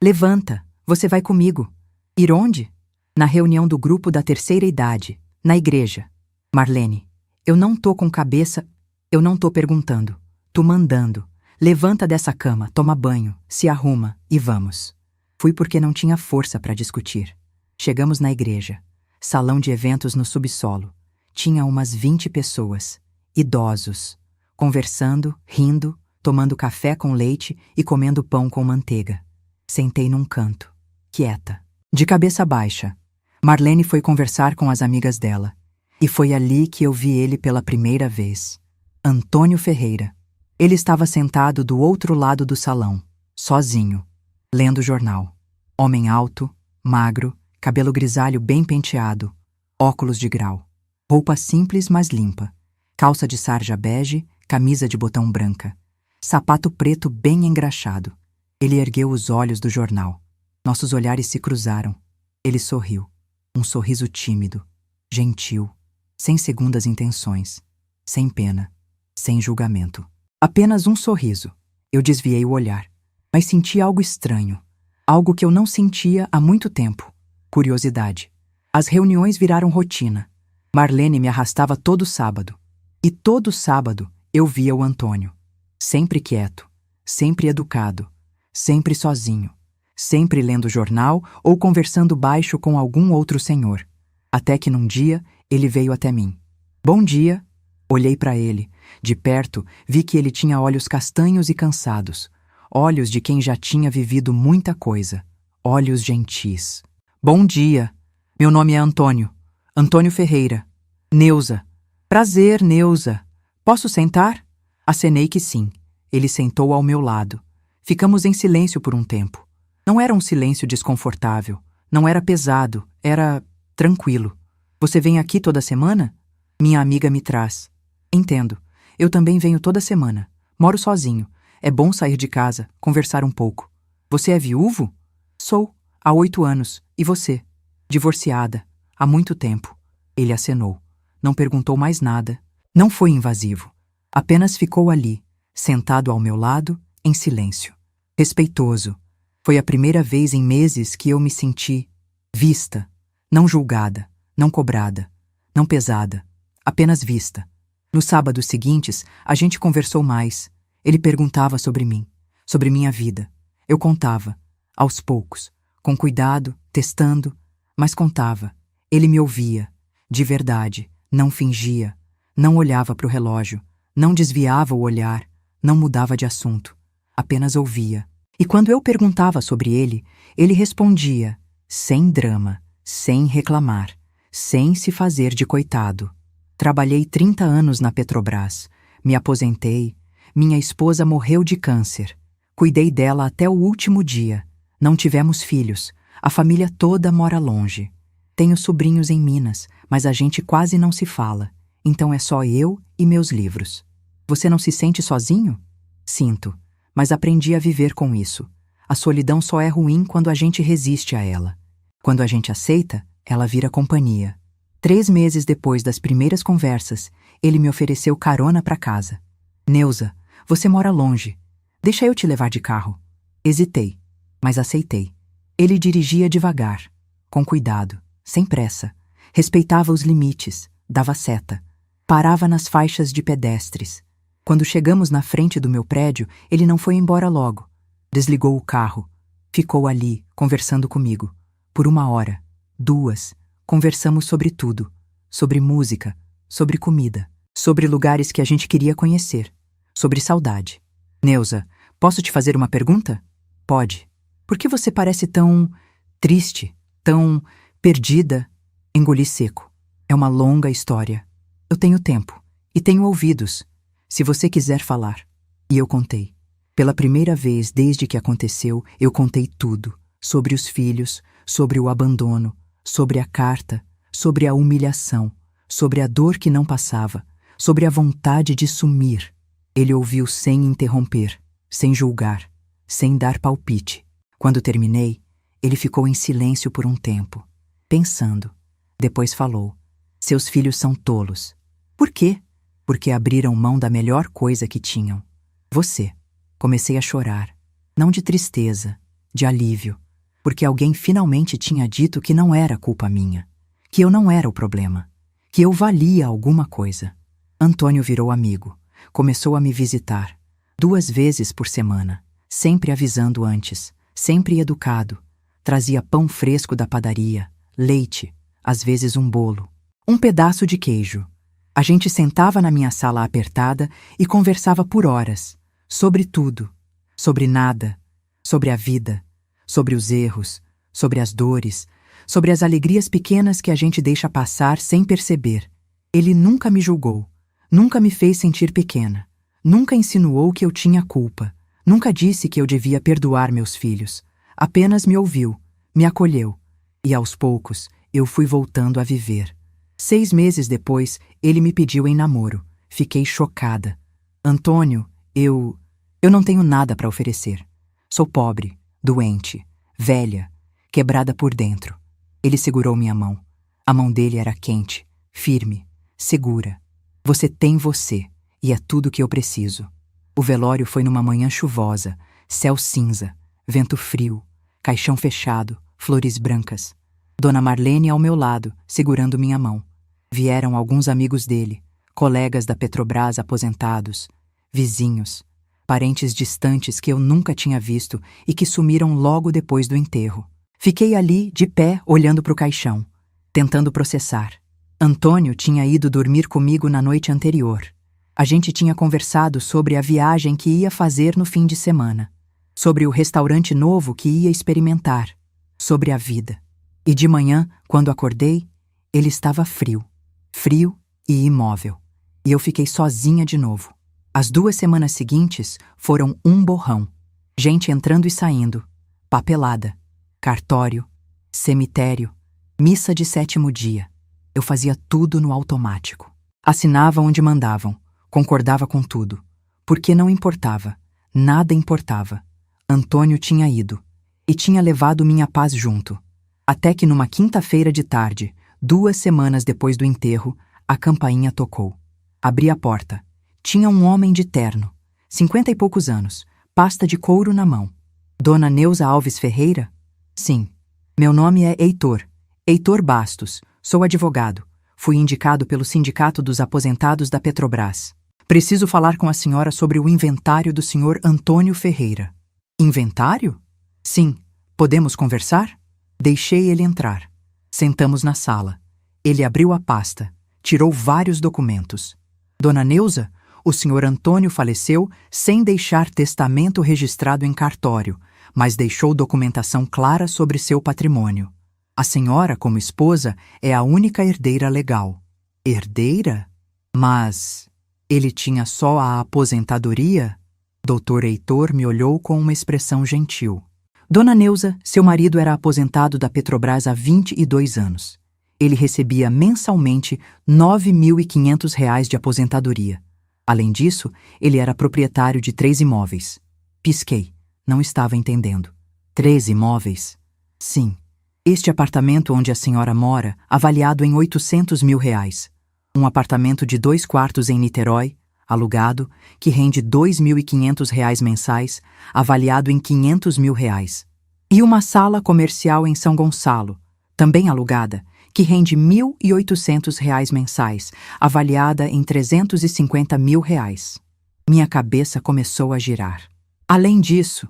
Levanta, você vai comigo. Ir onde? Na reunião do grupo da terceira idade, na igreja. Marlene, eu não tô com cabeça, eu não tô perguntando, tô mandando. Levanta dessa cama, toma banho, se arruma e vamos. Fui porque não tinha força para discutir. Chegamos na igreja, salão de eventos no subsolo. Tinha umas 20 pessoas, idosos, conversando, rindo, tomando café com leite e comendo pão com manteiga. Sentei num canto, quieta, de cabeça baixa. Marlene foi conversar com as amigas dela. E foi ali que eu vi ele pela primeira vez. Antônio Ferreira. Ele estava sentado do outro lado do salão. sozinho, lendo jornal. Homem alto, magro, cabelo grisalho bem penteado, óculos de grau. Roupa simples, mas limpa. Calça de sarja bege, camisa de botão branca. Sapato preto bem engraxado. Ele ergueu os olhos do jornal. Nossos olhares se cruzaram. Ele sorriu. Um sorriso tímido, gentil, sem segundas intenções, sem pena, sem julgamento. Apenas um sorriso. Eu desviei o olhar, mas senti algo estranho. Algo que eu não sentia há muito tempo. Curiosidade. As reuniões viraram rotina. Marlene me arrastava todo sábado. E todo sábado eu via o Antônio. Sempre quieto, sempre educado, sempre sozinho, sempre lendo jornal ou conversando baixo com algum outro senhor. Até que num dia ele veio até mim. Bom dia. Olhei para ele. De perto, vi que ele tinha olhos castanhos e cansados. Olhos de quem já tinha vivido muita coisa. Olhos gentis. Bom dia. Meu nome é Antônio. Antônio Ferreira. Neuza. Prazer, Neuza. Posso sentar? Acenei que sim. Ele sentou ao meu lado. Ficamos em silêncio por um tempo. Não era um silêncio desconfortável. Não era pesado. Era tranquilo. Você vem aqui toda semana? Minha amiga me traz. Entendo. Eu também venho toda semana. Moro sozinho. É bom sair de casa, conversar um pouco. Você é viúvo? Sou. Há 8 anos. E você? Divorciada. Há muito tempo. Ele acenou. Não perguntou mais nada. Não foi invasivo. Apenas ficou ali, sentado ao meu lado, em silêncio. Respeitoso. Foi a primeira vez em meses que eu me senti vista. Não julgada, não cobrada, não pesada. Apenas vista. Nos sábados seguintes, a gente conversou mais. Ele perguntava sobre mim, sobre minha vida. Eu contava, aos poucos, com cuidado, testando, mas contava. Ele me ouvia, de verdade, não fingia, não olhava para o relógio, não desviava o olhar, não mudava de assunto, apenas ouvia. E quando eu perguntava sobre ele respondia, sem drama, sem reclamar, sem se fazer de coitado. Trabalhei 30 anos na Petrobras, me aposentei, minha esposa morreu de câncer. Cuidei dela até o último dia. Não tivemos filhos, a família toda mora longe. Tenho sobrinhos em Minas, mas a gente quase não se fala, então é só eu e meus livros. Você não se sente sozinho? Sinto, mas aprendi a viver com isso. A solidão só é ruim quando a gente resiste a ela. Quando a gente aceita, ela vira companhia. 3 meses depois das primeiras conversas, ele me ofereceu carona para casa. Neuza, você mora longe. Deixa eu te levar de carro. Hesitei, mas aceitei. Ele dirigia devagar, com cuidado, sem pressa. Respeitava os limites, dava seta. Parava nas faixas de pedestres. Quando chegamos na frente do meu prédio, ele não foi embora logo. Desligou o carro. Ficou ali, conversando comigo. Por 1 hora, 2, conversamos sobre tudo. Sobre música, sobre comida, sobre lugares que a gente queria conhecer, sobre saudade. Neuza, posso te fazer uma pergunta? Pode. Por que você parece tão triste, tão perdida? Engoli seco. É uma longa história. Eu tenho tempo e tenho ouvidos, se você quiser falar. E eu contei. Pela primeira vez desde que aconteceu, eu contei tudo. Sobre os filhos, sobre o abandono, sobre a carta, sobre a humilhação, sobre a dor que não passava, sobre a vontade de sumir. Ele ouviu sem interromper, sem julgar, sem dar palpite. Quando terminei, ele ficou em silêncio por um tempo, pensando. Depois falou: seus filhos são tolos. Por quê? Porque abriram mão da melhor coisa que tinham. Você. Comecei a chorar, não de tristeza, de alívio, porque alguém finalmente tinha dito que não era culpa minha, que eu não era o problema, que eu valia alguma coisa. Antônio virou amigo, começou a me visitar, 2 vezes por semana, sempre avisando antes, sempre educado. Trazia pão fresco da padaria, leite, às vezes um bolo, um pedaço de queijo. A gente sentava na minha sala apertada e conversava por horas, sobre tudo, sobre nada, sobre a vida, sobre os erros, sobre as dores, sobre as alegrias pequenas que a gente deixa passar sem perceber. Ele nunca me julgou, nunca me fez sentir pequena, nunca insinuou que eu tinha culpa, Nunca disse que eu devia perdoar meus filhos. Apenas me ouviu, me acolheu. E aos poucos, eu fui voltando a viver. 6 meses depois, ele me pediu em namoro. Fiquei chocada. Antônio, eu não tenho nada para oferecer. Sou pobre, doente, velha, quebrada por dentro. Ele segurou minha mão. A mão dele era quente, firme, segura. Você tem você, e é tudo que eu preciso. O velório foi numa manhã chuvosa, céu cinza, vento frio, caixão fechado, flores brancas. Dona Marlene ao meu lado, segurando minha mão. Vieram alguns amigos dele, colegas da Petrobras aposentados, vizinhos, parentes distantes que eu nunca tinha visto e que sumiram logo depois do enterro. Fiquei ali, de pé, olhando para o caixão, tentando processar. Antônio tinha ido dormir comigo na noite anterior. A gente tinha conversado sobre a viagem que ia fazer no fim de semana, sobre o restaurante novo que ia experimentar, sobre a vida. E de manhã, quando acordei, ele estava frio e imóvel. E eu fiquei sozinha de novo. As 2 semanas seguintes foram um borrão. Gente entrando e saindo, papelada, cartório, cemitério, missa de 7º dia. Eu fazia tudo no automático. Assinava onde mandavam, concordava com tudo. Porque não importava, nada importava. Antônio tinha ido, e tinha levado minha paz junto. Até que numa quinta-feira de tarde, 2 semanas depois do enterro, a campainha tocou. Abri a porta. Tinha um homem de terno, 50 e poucos anos, pasta de couro na mão. Dona Neuza Alves Ferreira? Sim. Meu nome é Heitor Bastos. Sou advogado. Fui indicado pelo Sindicato dos Aposentados da Petrobras. Preciso falar com a senhora sobre o inventário do senhor Antônio Ferreira. Inventário? Sim. Podemos conversar? Deixei ele entrar. Sentamos na sala. Ele abriu a pasta. Tirou vários documentos. Dona Neuza, o senhor Antônio faleceu sem deixar testamento registrado em cartório, mas deixou documentação clara sobre seu patrimônio. A senhora, como esposa, é a única herdeira legal. Herdeira? Mas ele tinha só a aposentadoria? Doutor Heitor me olhou com uma expressão gentil. Dona Neuza, seu marido era aposentado da Petrobras há 22 anos. Ele recebia mensalmente R$ 9.500 de aposentadoria. Além disso, ele era proprietário de 3 imóveis. Pisquei. Não estava entendendo. 3 imóveis? Sim. Este apartamento onde a senhora mora, avaliado em R$ 800 mil. Um apartamento de 2 quartos em Niterói, alugado, que rende R$ 2.500 mensais, avaliado em R$ 500 mil. E uma sala comercial em São Gonçalo, também alugada, que rende R$ 1.800 mensais, avaliada em R$ 350 mil. Minha cabeça começou a girar. Além disso,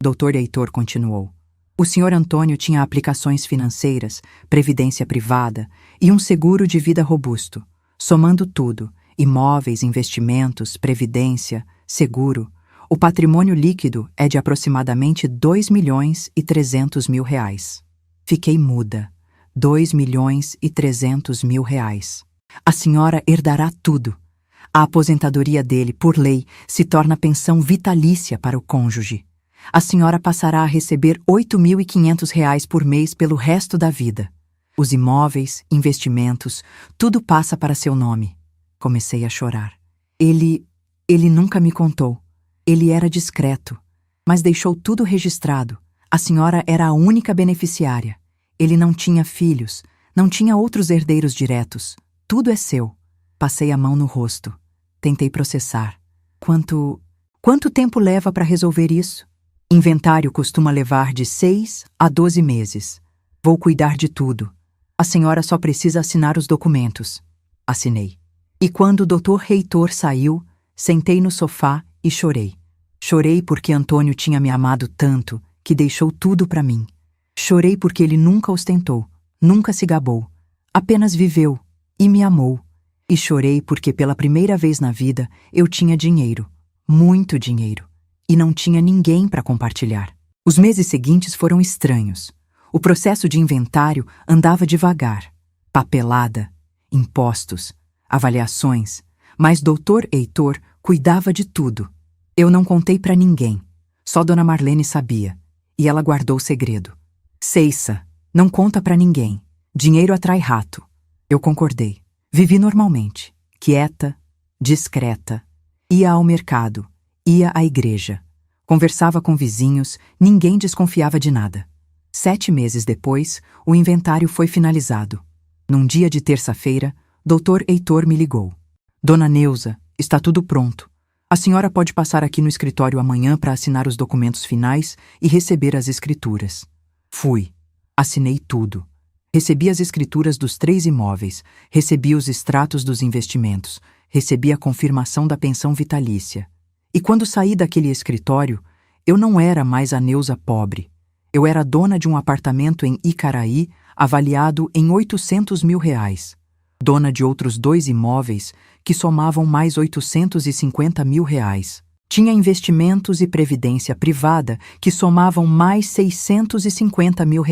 Dr. Heitor continuou, o senhor Antônio tinha aplicações financeiras, previdência privada e um seguro de vida robusto. Somando tudo, imóveis, investimentos, previdência, seguro, o patrimônio líquido é de aproximadamente R$ 2.300.000. Fiquei muda. R$ 2.300.000. A senhora herdará tudo. A aposentadoria dele, por lei, se torna pensão vitalícia para o cônjuge. A senhora passará a receber R$ 8.500 por mês pelo resto da vida. Os imóveis, investimentos, tudo passa para seu nome. Comecei a chorar. Ele nunca me contou. Ele era discreto, mas deixou tudo registrado. A senhora era a única beneficiária. Ele não tinha filhos, não tinha outros herdeiros diretos. Tudo é seu. Passei a mão no rosto. Tentei processar. Quanto tempo leva para resolver isso? Inventário costuma levar de 6 a 12 meses. Vou cuidar de tudo. A senhora só precisa assinar os documentos. Assinei. E quando o Dr. Heitor saiu, sentei no sofá e chorei. Chorei porque Antônio tinha me amado tanto que deixou tudo para mim. Chorei porque ele nunca ostentou, nunca se gabou. Apenas viveu e me amou. E chorei porque pela primeira vez na vida eu tinha dinheiro, muito dinheiro, e não tinha ninguém para compartilhar. Os meses seguintes foram estranhos. O processo de inventário andava devagar. Papelada, impostos, avaliações, mas Dr. Heitor cuidava de tudo. Eu não contei para ninguém. Só Dona Marlene sabia, e ela guardou o segredo. Ceissa, não conta pra ninguém. Dinheiro atrai rato. Eu concordei. Vivi normalmente, quieta, discreta. Ia ao mercado, ia à igreja. Conversava com vizinhos, ninguém desconfiava de nada. 7 meses depois, o inventário foi finalizado. Num dia de terça-feira, Dr. Heitor me ligou. Dona Neuza, está tudo pronto. A senhora pode passar aqui no escritório amanhã para assinar os documentos finais e receber as escrituras. Fui. Assinei tudo. Recebi as escrituras dos 3 imóveis, recebi os extratos dos investimentos, recebi a confirmação da pensão vitalícia. E quando saí daquele escritório, eu não era mais a Neuza pobre. Eu era dona de um apartamento em Icaraí, avaliado em R$800 mil. Dona de outros 2 imóveis, que somavam mais R$850 mil. Tinha investimentos e previdência privada, que somavam mais R$650 mil.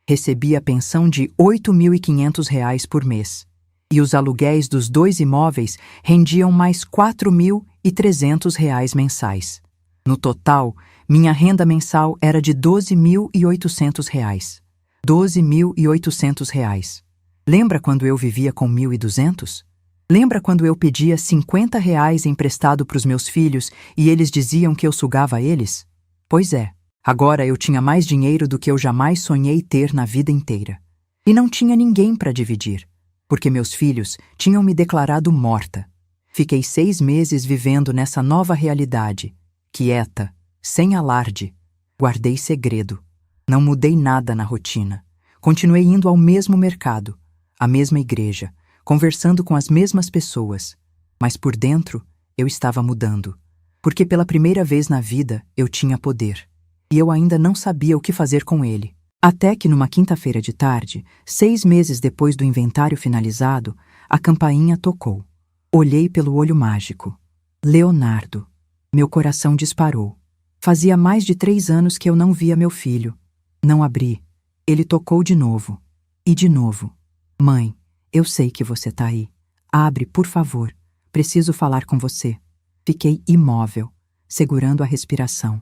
Recebia pensão de R$8.500 por mês. E os aluguéis dos 2 imóveis rendiam mais R$4.300 mensais. No total, minha renda mensal era de R$12.800. R$12.800. Lembra quando eu vivia com 1.200? Lembra quando eu pedia R$50 emprestado para os meus filhos e eles diziam que eu sugava eles? Pois é, agora eu tinha mais dinheiro do que eu jamais sonhei ter na vida inteira. E não tinha ninguém para dividir, porque meus filhos tinham me declarado morta. Fiquei 6 meses vivendo nessa nova realidade, quieta, sem alarde. Guardei segredo. Não mudei nada na rotina. Continuei indo ao mesmo mercado, à mesma igreja, conversando com as mesmas pessoas. Mas por dentro, eu estava mudando. Porque pela primeira vez na vida, eu tinha poder. E eu ainda não sabia o que fazer com ele. Até que numa quinta-feira de tarde, 6 meses depois do inventário finalizado, a campainha tocou. Olhei pelo olho mágico. Leonardo. Meu coração disparou. Fazia mais de 3 anos que eu não via meu filho. Não abri. Ele tocou de novo. E de novo. Mãe, eu sei que você tá aí. Abre, por favor. Preciso falar com você. Fiquei imóvel, segurando a respiração.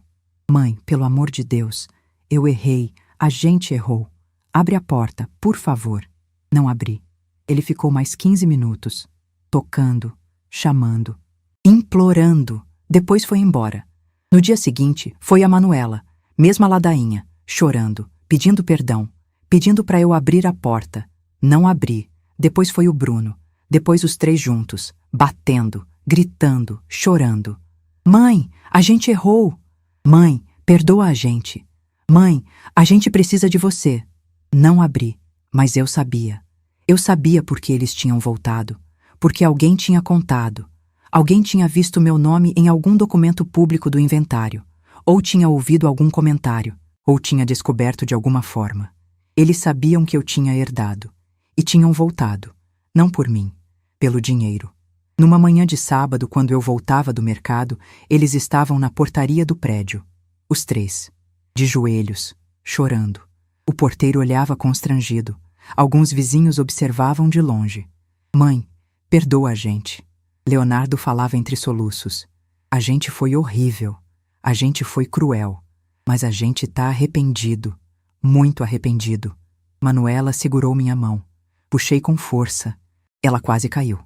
Mãe, pelo amor de Deus, eu errei. A gente errou. Abre a porta, por favor. Não abri. Ele ficou mais 15 minutos, tocando, chamando, implorando. Depois foi embora. No dia seguinte, foi a Manuela, mesma ladainha, chorando, pedindo perdão, pedindo para eu abrir a porta. Não abri. Depois foi o Bruno. Depois os 3 juntos, batendo, gritando, chorando. Mãe, a gente errou. Mãe, perdoa a gente. Mãe, a gente precisa de você. Não abri, mas eu sabia. Eu sabia porque eles tinham voltado, porque alguém tinha contado. Alguém tinha visto meu nome em algum documento público do inventário, ou tinha ouvido algum comentário, ou tinha descoberto de alguma forma. Eles sabiam que eu tinha herdado, e tinham voltado, não por mim, pelo dinheiro. Numa manhã de sábado, quando eu voltava do mercado, eles estavam na portaria do prédio, os 3. De joelhos, chorando. O porteiro olhava constrangido. Alguns vizinhos observavam de longe. Mãe, perdoa a gente. Leonardo falava entre soluços. A gente foi horrível. A gente foi cruel. Mas a gente tá arrependido. Muito arrependido. Manuela segurou minha mão. Puxei com força. Ela quase caiu.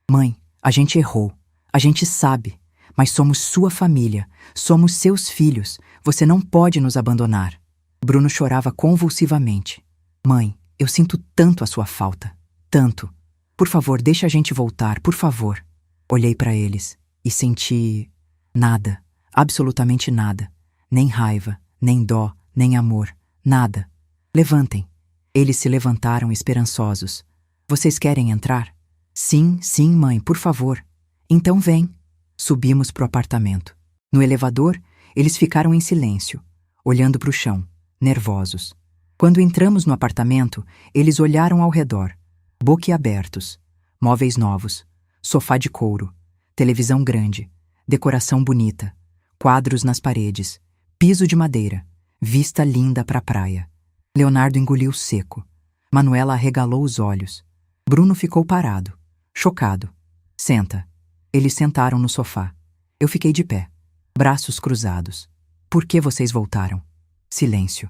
Mãe, a gente errou. A gente sabe. Mas somos sua família. Somos seus filhos. Você não pode nos abandonar. Bruno chorava convulsivamente. Mãe, eu sinto tanto a sua falta. Tanto. Por favor, deixa a gente voltar, por favor. Olhei para eles e senti nada, absolutamente nada. Nem raiva, nem dó, nem amor, nada. Levantem. Eles se levantaram esperançosos. Vocês querem entrar? Sim, sim, mãe, por favor. Então vem. Subimos pro apartamento. No elevador, eles ficaram em silêncio, olhando para o chão, nervosos. Quando entramos no apartamento, eles olharam ao redor, boquiabertos. Móveis novos, sofá de couro, televisão grande, decoração bonita, quadros nas paredes, piso de madeira, vista linda para a praia. Leonardo engoliu seco. Manuela arregalou os olhos. Bruno ficou parado, chocado. Senta. Eles sentaram no sofá. Eu fiquei de pé, braços cruzados. Por que vocês voltaram? Silêncio.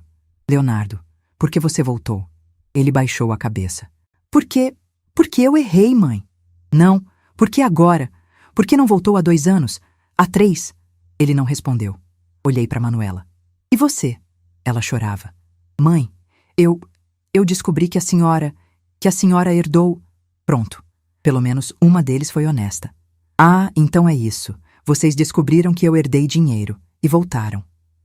Leonardo, por que você voltou? Ele baixou a cabeça. Porque eu errei, mãe. Não, por que agora? Por que não voltou há 2 anos? Há 3? Ele não respondeu. Olhei para Manuela. E você? Ela chorava. Mãe, eu descobri que a senhora herdou... Pronto, pelo menos uma deles foi honesta. Ah, então é isso. Vocês descobriram que eu herdei dinheiro e voltaram.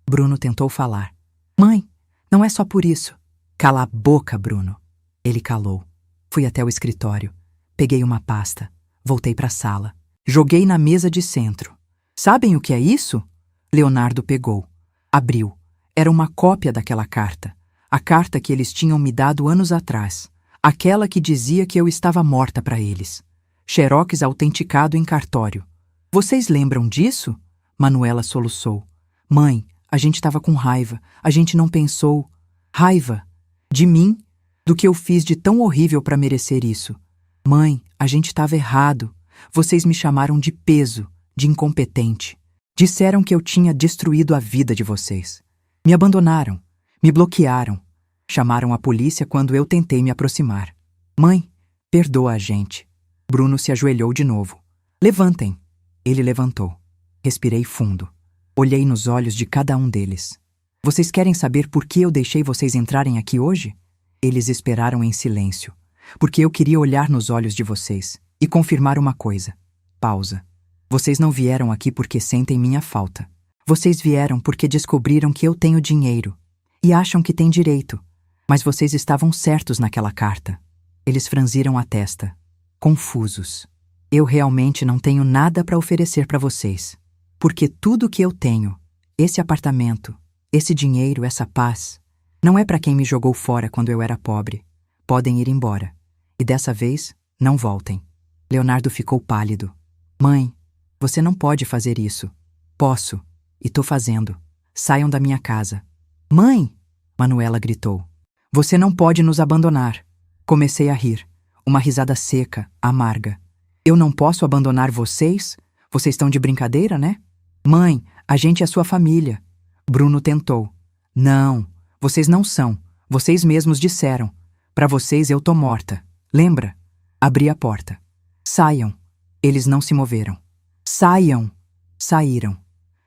Bruno tentou falar. Mãe, não é só por isso. Cala a boca, Bruno. Ele calou. Fui até o escritório. Peguei uma pasta. Voltei para a sala. Joguei na mesa de centro. Sabem o que é isso? Leonardo pegou. Abriu. Era uma cópia daquela carta. A carta que eles tinham me dado anos atrás. Aquela que dizia que eu estava morta para eles. Xerox autenticado em cartório. Vocês lembram disso? Manuela soluçou. Mãe, a gente estava com raiva. A gente não pensou. Raiva? De mim? Do que eu fiz de tão horrível para merecer isso? Mãe, a gente estava errado. Vocês me chamaram de peso, de incompetente. Disseram que eu tinha destruído a vida de vocês. Me abandonaram. Me bloquearam. Chamaram a polícia quando eu tentei me aproximar. Mãe, perdoa a gente. Bruno se ajoelhou de novo. Levantem. Ele levantou. Respirei fundo. Olhei nos olhos de cada um deles. Vocês querem saber por que eu deixei vocês entrarem aqui hoje? Eles esperaram em silêncio, porque eu queria olhar nos olhos de vocês e confirmar uma coisa. Pausa. Vocês não vieram aqui porque sentem minha falta. Vocês vieram porque descobriram que eu tenho dinheiro e acham que têm direito. Mas vocês estavam certos naquela carta. Eles franziram a testa, confusos. Eu realmente não tenho nada para oferecer para vocês, porque tudo que eu tenho, esse apartamento, esse dinheiro, essa paz, não é para quem me jogou fora quando eu era pobre. Podem ir embora. E dessa vez, não voltem. Leonardo ficou pálido. Mãe, você não pode fazer isso. Posso, e tô fazendo. Saiam da minha casa. Mãe! Manuela gritou. Você não pode nos abandonar. Comecei a rir. Uma risada seca, amarga. Eu não posso abandonar vocês? Vocês estão de brincadeira, né? Mãe, a gente é sua família. Bruno tentou. Não, vocês não são. Vocês mesmos disseram. Para vocês eu tô morta. Lembra? Abri a porta. Saiam. Eles não se moveram. Saiam. Saíram.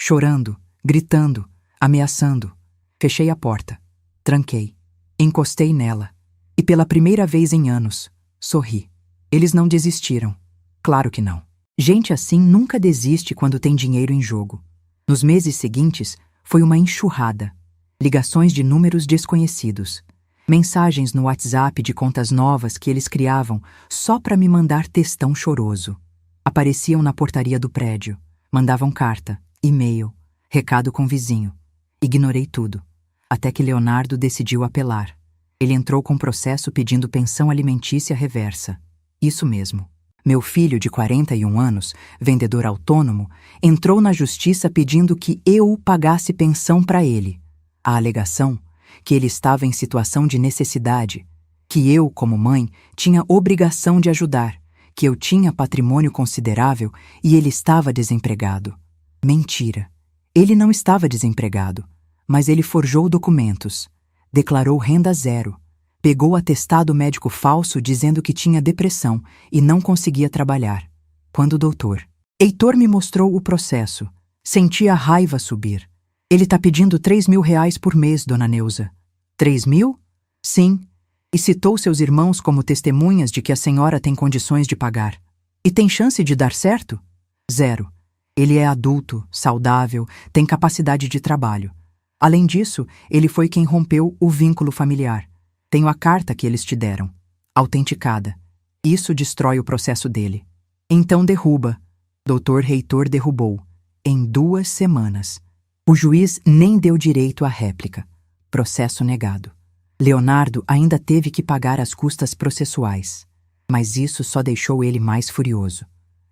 Chorando, gritando, ameaçando. Fechei a porta. Tranquei. Encostei nela. E pela primeira vez em anos, sorri. Eles não desistiram. Claro que não. Gente assim nunca desiste quando tem dinheiro em jogo. Nos meses seguintes, foi uma enxurrada. Ligações de números desconhecidos. Mensagens no WhatsApp de contas novas que eles criavam só para me mandar textão choroso. Apareciam na portaria do prédio. Mandavam carta, e-mail, recado com vizinho. Ignorei tudo. Até que Leonardo decidiu apelar. Ele entrou com processo pedindo pensão alimentícia reversa. Isso mesmo. Meu filho, de 41 anos, vendedor autônomo, entrou na justiça pedindo que eu pagasse pensão para ele. A alegação, que ele estava em situação de necessidade, que eu, como mãe, tinha obrigação de ajudar, que eu tinha patrimônio considerável e ele estava desempregado. Mentira. Ele não estava desempregado, mas ele forjou documentos, declarou renda zero, pegou atestado médico falso dizendo que tinha depressão e não conseguia trabalhar. Quando o doutor Heitor me mostrou o processo, senti a raiva subir. Ele tá pedindo 3.000 reais por mês, dona Neuza. 3.000? Sim. E citou seus irmãos como testemunhas de que a senhora tem condições de pagar. E tem chance de dar certo? 0. Ele é adulto, saudável, tem capacidade de trabalho. Além disso, ele foi quem rompeu o vínculo familiar. Tenho a carta que eles te deram, autenticada. Isso destrói o processo dele. Então derruba. Dr. Heitor derrubou. Em 2 semanas. O juiz nem deu direito à réplica. Processo negado. Leonardo ainda teve que pagar as custas processuais. Mas isso só deixou ele mais furioso.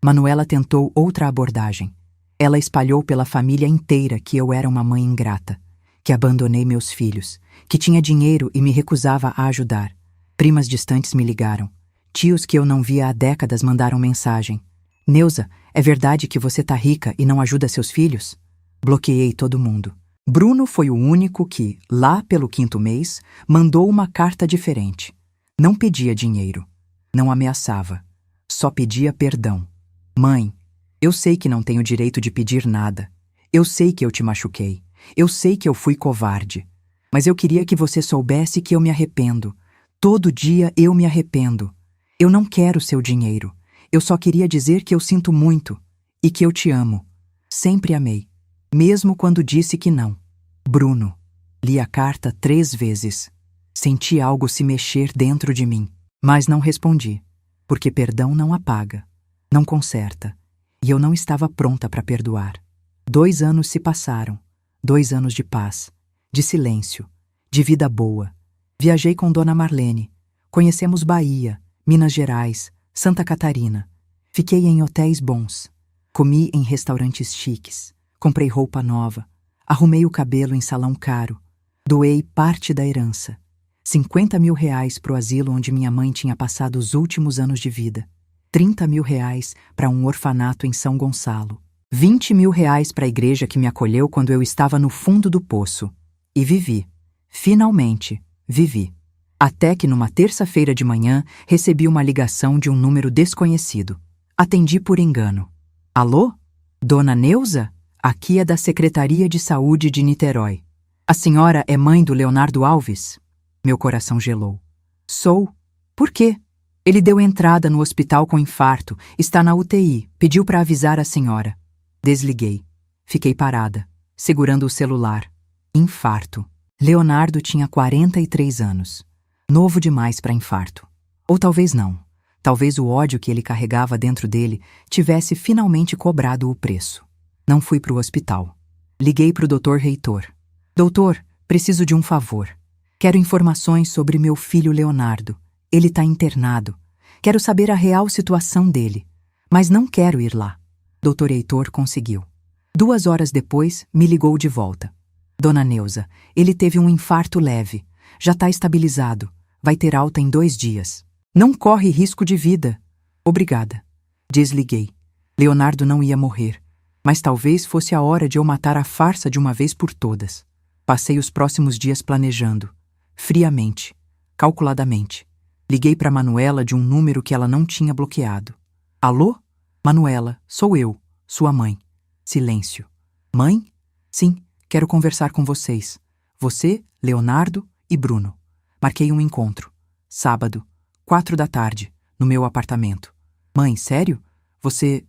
Manuela tentou outra abordagem. Ela espalhou pela família inteira que eu era uma mãe ingrata, que abandonei meus filhos, que tinha dinheiro e me recusava a ajudar. Primas distantes me ligaram. Tios que eu não via há décadas mandaram mensagem. Neuza, é verdade que você tá rica e não ajuda seus filhos? Bloqueei todo mundo. Bruno foi o único que, lá pelo 5º mês, mandou uma carta diferente. Não pedia dinheiro. Não ameaçava. Só pedia perdão. Mãe, eu sei que não tenho direito de pedir nada. Eu sei que eu te machuquei. Eu sei que eu fui covarde. Mas eu queria que você soubesse que eu me arrependo. Todo dia eu me arrependo. Eu não quero seu dinheiro. Eu só queria dizer que eu sinto muito e que eu te amo. Sempre amei. Mesmo quando disse que não. Bruno. Li a carta 3 vezes. Senti algo se mexer dentro de mim, mas não respondi, porque perdão não apaga, não conserta, e eu não estava pronta para perdoar. 2 anos se passaram, 2 anos de paz, de silêncio, de vida boa. Viajei com Dona Marlene, conhecemos Bahia, Minas Gerais, Santa Catarina. Fiquei em hotéis bons, comi em restaurantes chiques. Comprei roupa nova, arrumei o cabelo em salão caro, doei parte da herança, 50 mil reais para o asilo onde minha mãe tinha passado os últimos anos de vida, 30 mil reais para um orfanato em São Gonçalo, 20 mil reais para a igreja que me acolheu quando eu estava no fundo do poço. E vivi. Finalmente, vivi. Até que numa terça-feira de manhã recebi uma ligação de um número desconhecido. Atendi por engano. Alô? Dona Neuza? Aqui é da Secretaria de Saúde de Niterói. A senhora é mãe do Leonardo Alves? Meu coração gelou. Sou. Por quê? Ele deu entrada no hospital com infarto, está na UTI, pediu para avisar a senhora. Desliguei. Fiquei parada, segurando o celular. Infarto. Leonardo tinha 43 anos. Novo demais para infarto. Ou talvez não. Talvez o ódio que ele carregava dentro dele tivesse finalmente cobrado o preço. Não fui para o hospital. Liguei para o Dr. Reitor. Doutor, preciso de um favor. Quero informações sobre meu filho Leonardo. Ele está internado. Quero saber a real situação dele. Mas não quero ir lá. Dr. Heitor conseguiu. 2 horas depois, me ligou de volta. Dona Neuza, ele teve um infarto leve. Já está estabilizado. Vai ter alta em 2 dias. Não corre risco de vida. Obrigada. Desliguei. Leonardo não ia morrer. Mas talvez fosse a hora de eu matar a farsa de uma vez por todas. Passei os próximos dias planejando. Friamente. Calculadamente. Liguei para Manuela de um número que ela não tinha bloqueado. Alô? Manuela, sou eu, sua mãe. Silêncio. Mãe? Sim, quero conversar com vocês. Você, Leonardo e Bruno. Marquei um encontro. Sábado, 4 da tarde, no meu apartamento. Mãe, sério? Você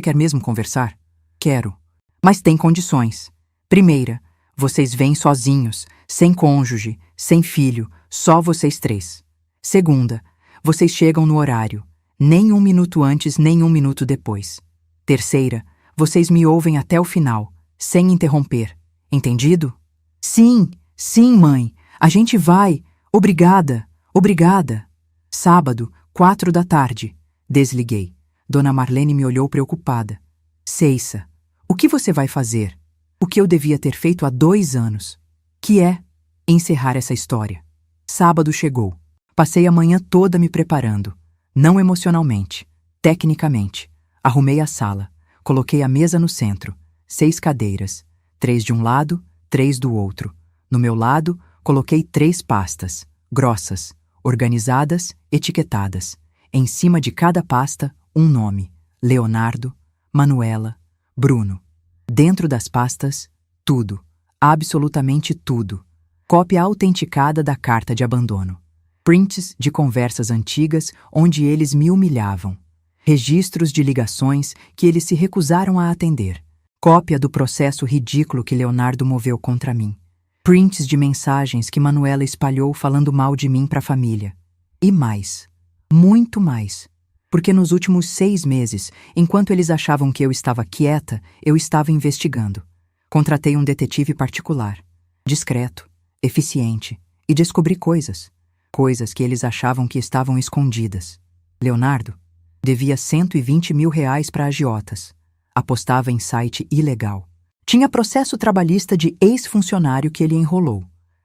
quer mesmo conversar? Quero. Mas tem condições. Primeira, vocês vêm sozinhos, sem cônjuge, sem filho, só vocês 3. Segunda, vocês chegam no horário, nem 1 minuto antes, nem 1 minuto depois. Terceira, vocês me ouvem até o final, sem interromper. Entendido? Sim, sim, mãe. A gente vai. Obrigada, obrigada. Sábado, 4 da tarde. Desliguei. Dona Marlene me olhou preocupada. Ceissa, o que você vai fazer? O que eu devia ter feito há 2 anos? Que é encerrar essa história. Sábado chegou. Passei a manhã toda me preparando. Não emocionalmente, tecnicamente. Arrumei a sala. Coloquei a mesa no centro. 6 cadeiras. 3 de um lado, 3 do outro. No meu lado, coloquei 3 pastas, grossas, organizadas, etiquetadas. Em cima de cada pasta, um nome. Leonardo, Manuela, Bruno. Dentro das pastas, tudo. Absolutamente tudo. Cópia autenticada da carta de abandono. Prints de conversas antigas onde eles me humilhavam. Registros de ligações que eles se recusaram a atender. Cópia do processo ridículo que Leonardo moveu contra mim. Prints de mensagens que Manuela espalhou falando mal de mim para a família. E mais. Muito mais. Porque nos últimos 6 meses, enquanto eles achavam que eu estava quieta, eu estava investigando. Contratei um detetive particular. Discreto, eficiente. E descobri coisas. Coisas que eles achavam que estavam escondidas. Leonardo devia 120 mil reais para agiotas. Apostava em site ilegal. Tinha processo trabalhista de ex-funcionário que ele enrolou.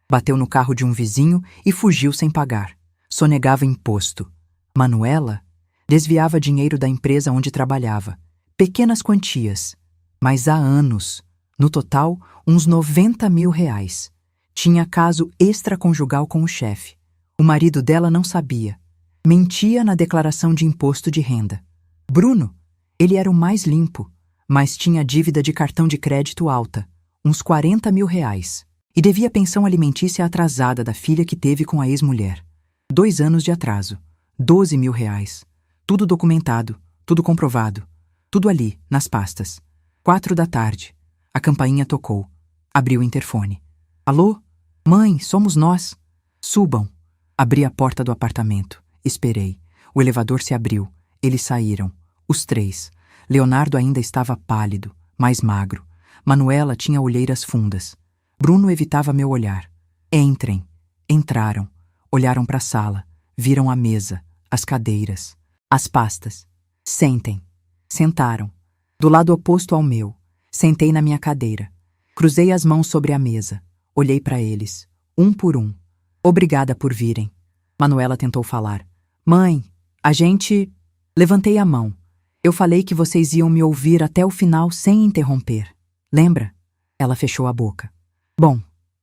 Bateu no carro de um vizinho e fugiu sem pagar. Sonegava imposto. Manuela desviava dinheiro da empresa onde trabalhava. Pequenas quantias. Mas há anos, No total, uns 90 mil reais. Tinha caso extraconjugal com o chefe. O marido dela não sabia. Mentia na declaração de imposto de renda. Bruno, ele era o mais limpo, mas tinha dívida de cartão de crédito alta, uns 40 mil reais. E devia pensão alimentícia atrasada da filha que teve com a ex-mulher. 2 anos de atraso. 12 mil reais. Tudo documentado, tudo comprovado. Tudo ali, nas pastas. 4 da tarde. A campainha tocou. Abri o interfone. Alô? Mãe, somos nós. Subam. Abri a porta do apartamento. Esperei. O elevador se abriu. Eles saíram. Os 3. Leonardo ainda estava pálido, mais magro. Manuela tinha olheiras fundas. Bruno evitava meu olhar. Entrem. Entraram. Olharam para a sala. Viram a mesa, as cadeiras, as pastas. Sentem. Sentaram. Do lado oposto ao meu. Sentei na minha cadeira. Cruzei as mãos sobre a mesa. Olhei para eles, um por um. Obrigada por virem. Manuela tentou falar. Mãe, a gente... Levantei a mão. Eu falei que vocês iam me ouvir até o final sem interromper. Lembra? Ela fechou a boca. Bom,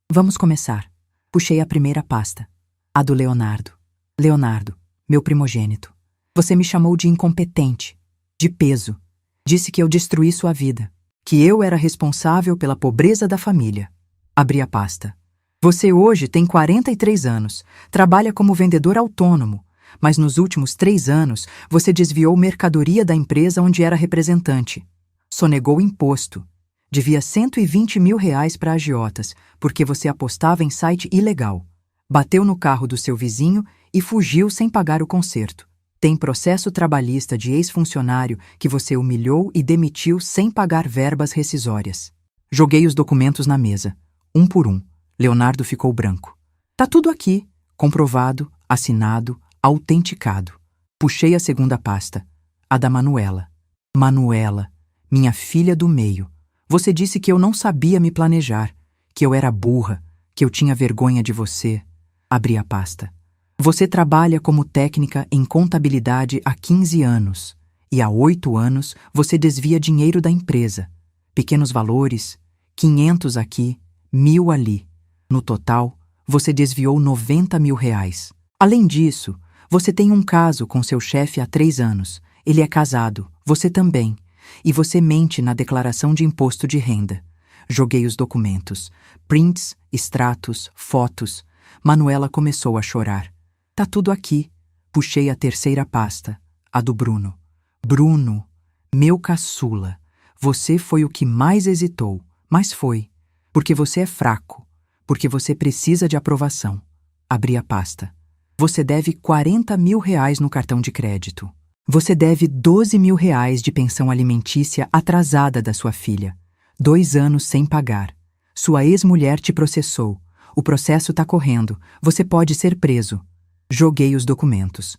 vamos começar. Puxei a primeira pasta. A do Leonardo. Leonardo, meu primogênito. Você me chamou de incompetente, de peso. Disse que eu destruí sua vida, que eu era responsável pela pobreza da família. Abri a pasta. Você hoje tem 43 anos, trabalha como vendedor autônomo, mas nos últimos 3 anos você desviou mercadoria da empresa onde era representante. Sonegou imposto. Devia 120 mil reais para agiotas, porque você apostava em site ilegal. Bateu no carro do seu vizinho e fugiu sem pagar o conserto. Tem processo trabalhista de ex-funcionário que você humilhou e demitiu sem pagar verbas rescisórias. Joguei os documentos na mesa, um por um. Leonardo ficou branco. Tá tudo aqui, comprovado, assinado, autenticado. Puxei a segunda pasta, a da Manuela. Manuela, minha filha do meio. Você disse que eu não sabia me planejar, que eu era burra, que eu tinha vergonha de você. Abri a pasta. Você trabalha como técnica em contabilidade há 15 anos e há 8 anos você desvia dinheiro da empresa. Pequenos valores, 500 aqui, 1.000 ali. No total, você desviou 90 mil reais. Além disso, você tem um caso com seu chefe há 3 anos. Ele é casado, você também. E você mente na declaração de imposto de renda. Joguei os documentos, prints, extratos, fotos. Manuela começou a chorar. Tá tudo aqui. Puxei a terceira pasta, a do Bruno. Bruno, meu caçula, você foi o que mais hesitou, mas foi. Porque você é fraco, porque você precisa de aprovação. Abri a pasta. Você deve 40 mil reais no cartão de crédito. Você deve 12 mil reais de pensão alimentícia atrasada da sua filha. 2 anos sem pagar. Sua ex-mulher te processou. O processo tá correndo. Você pode ser preso. Joguei os documentos.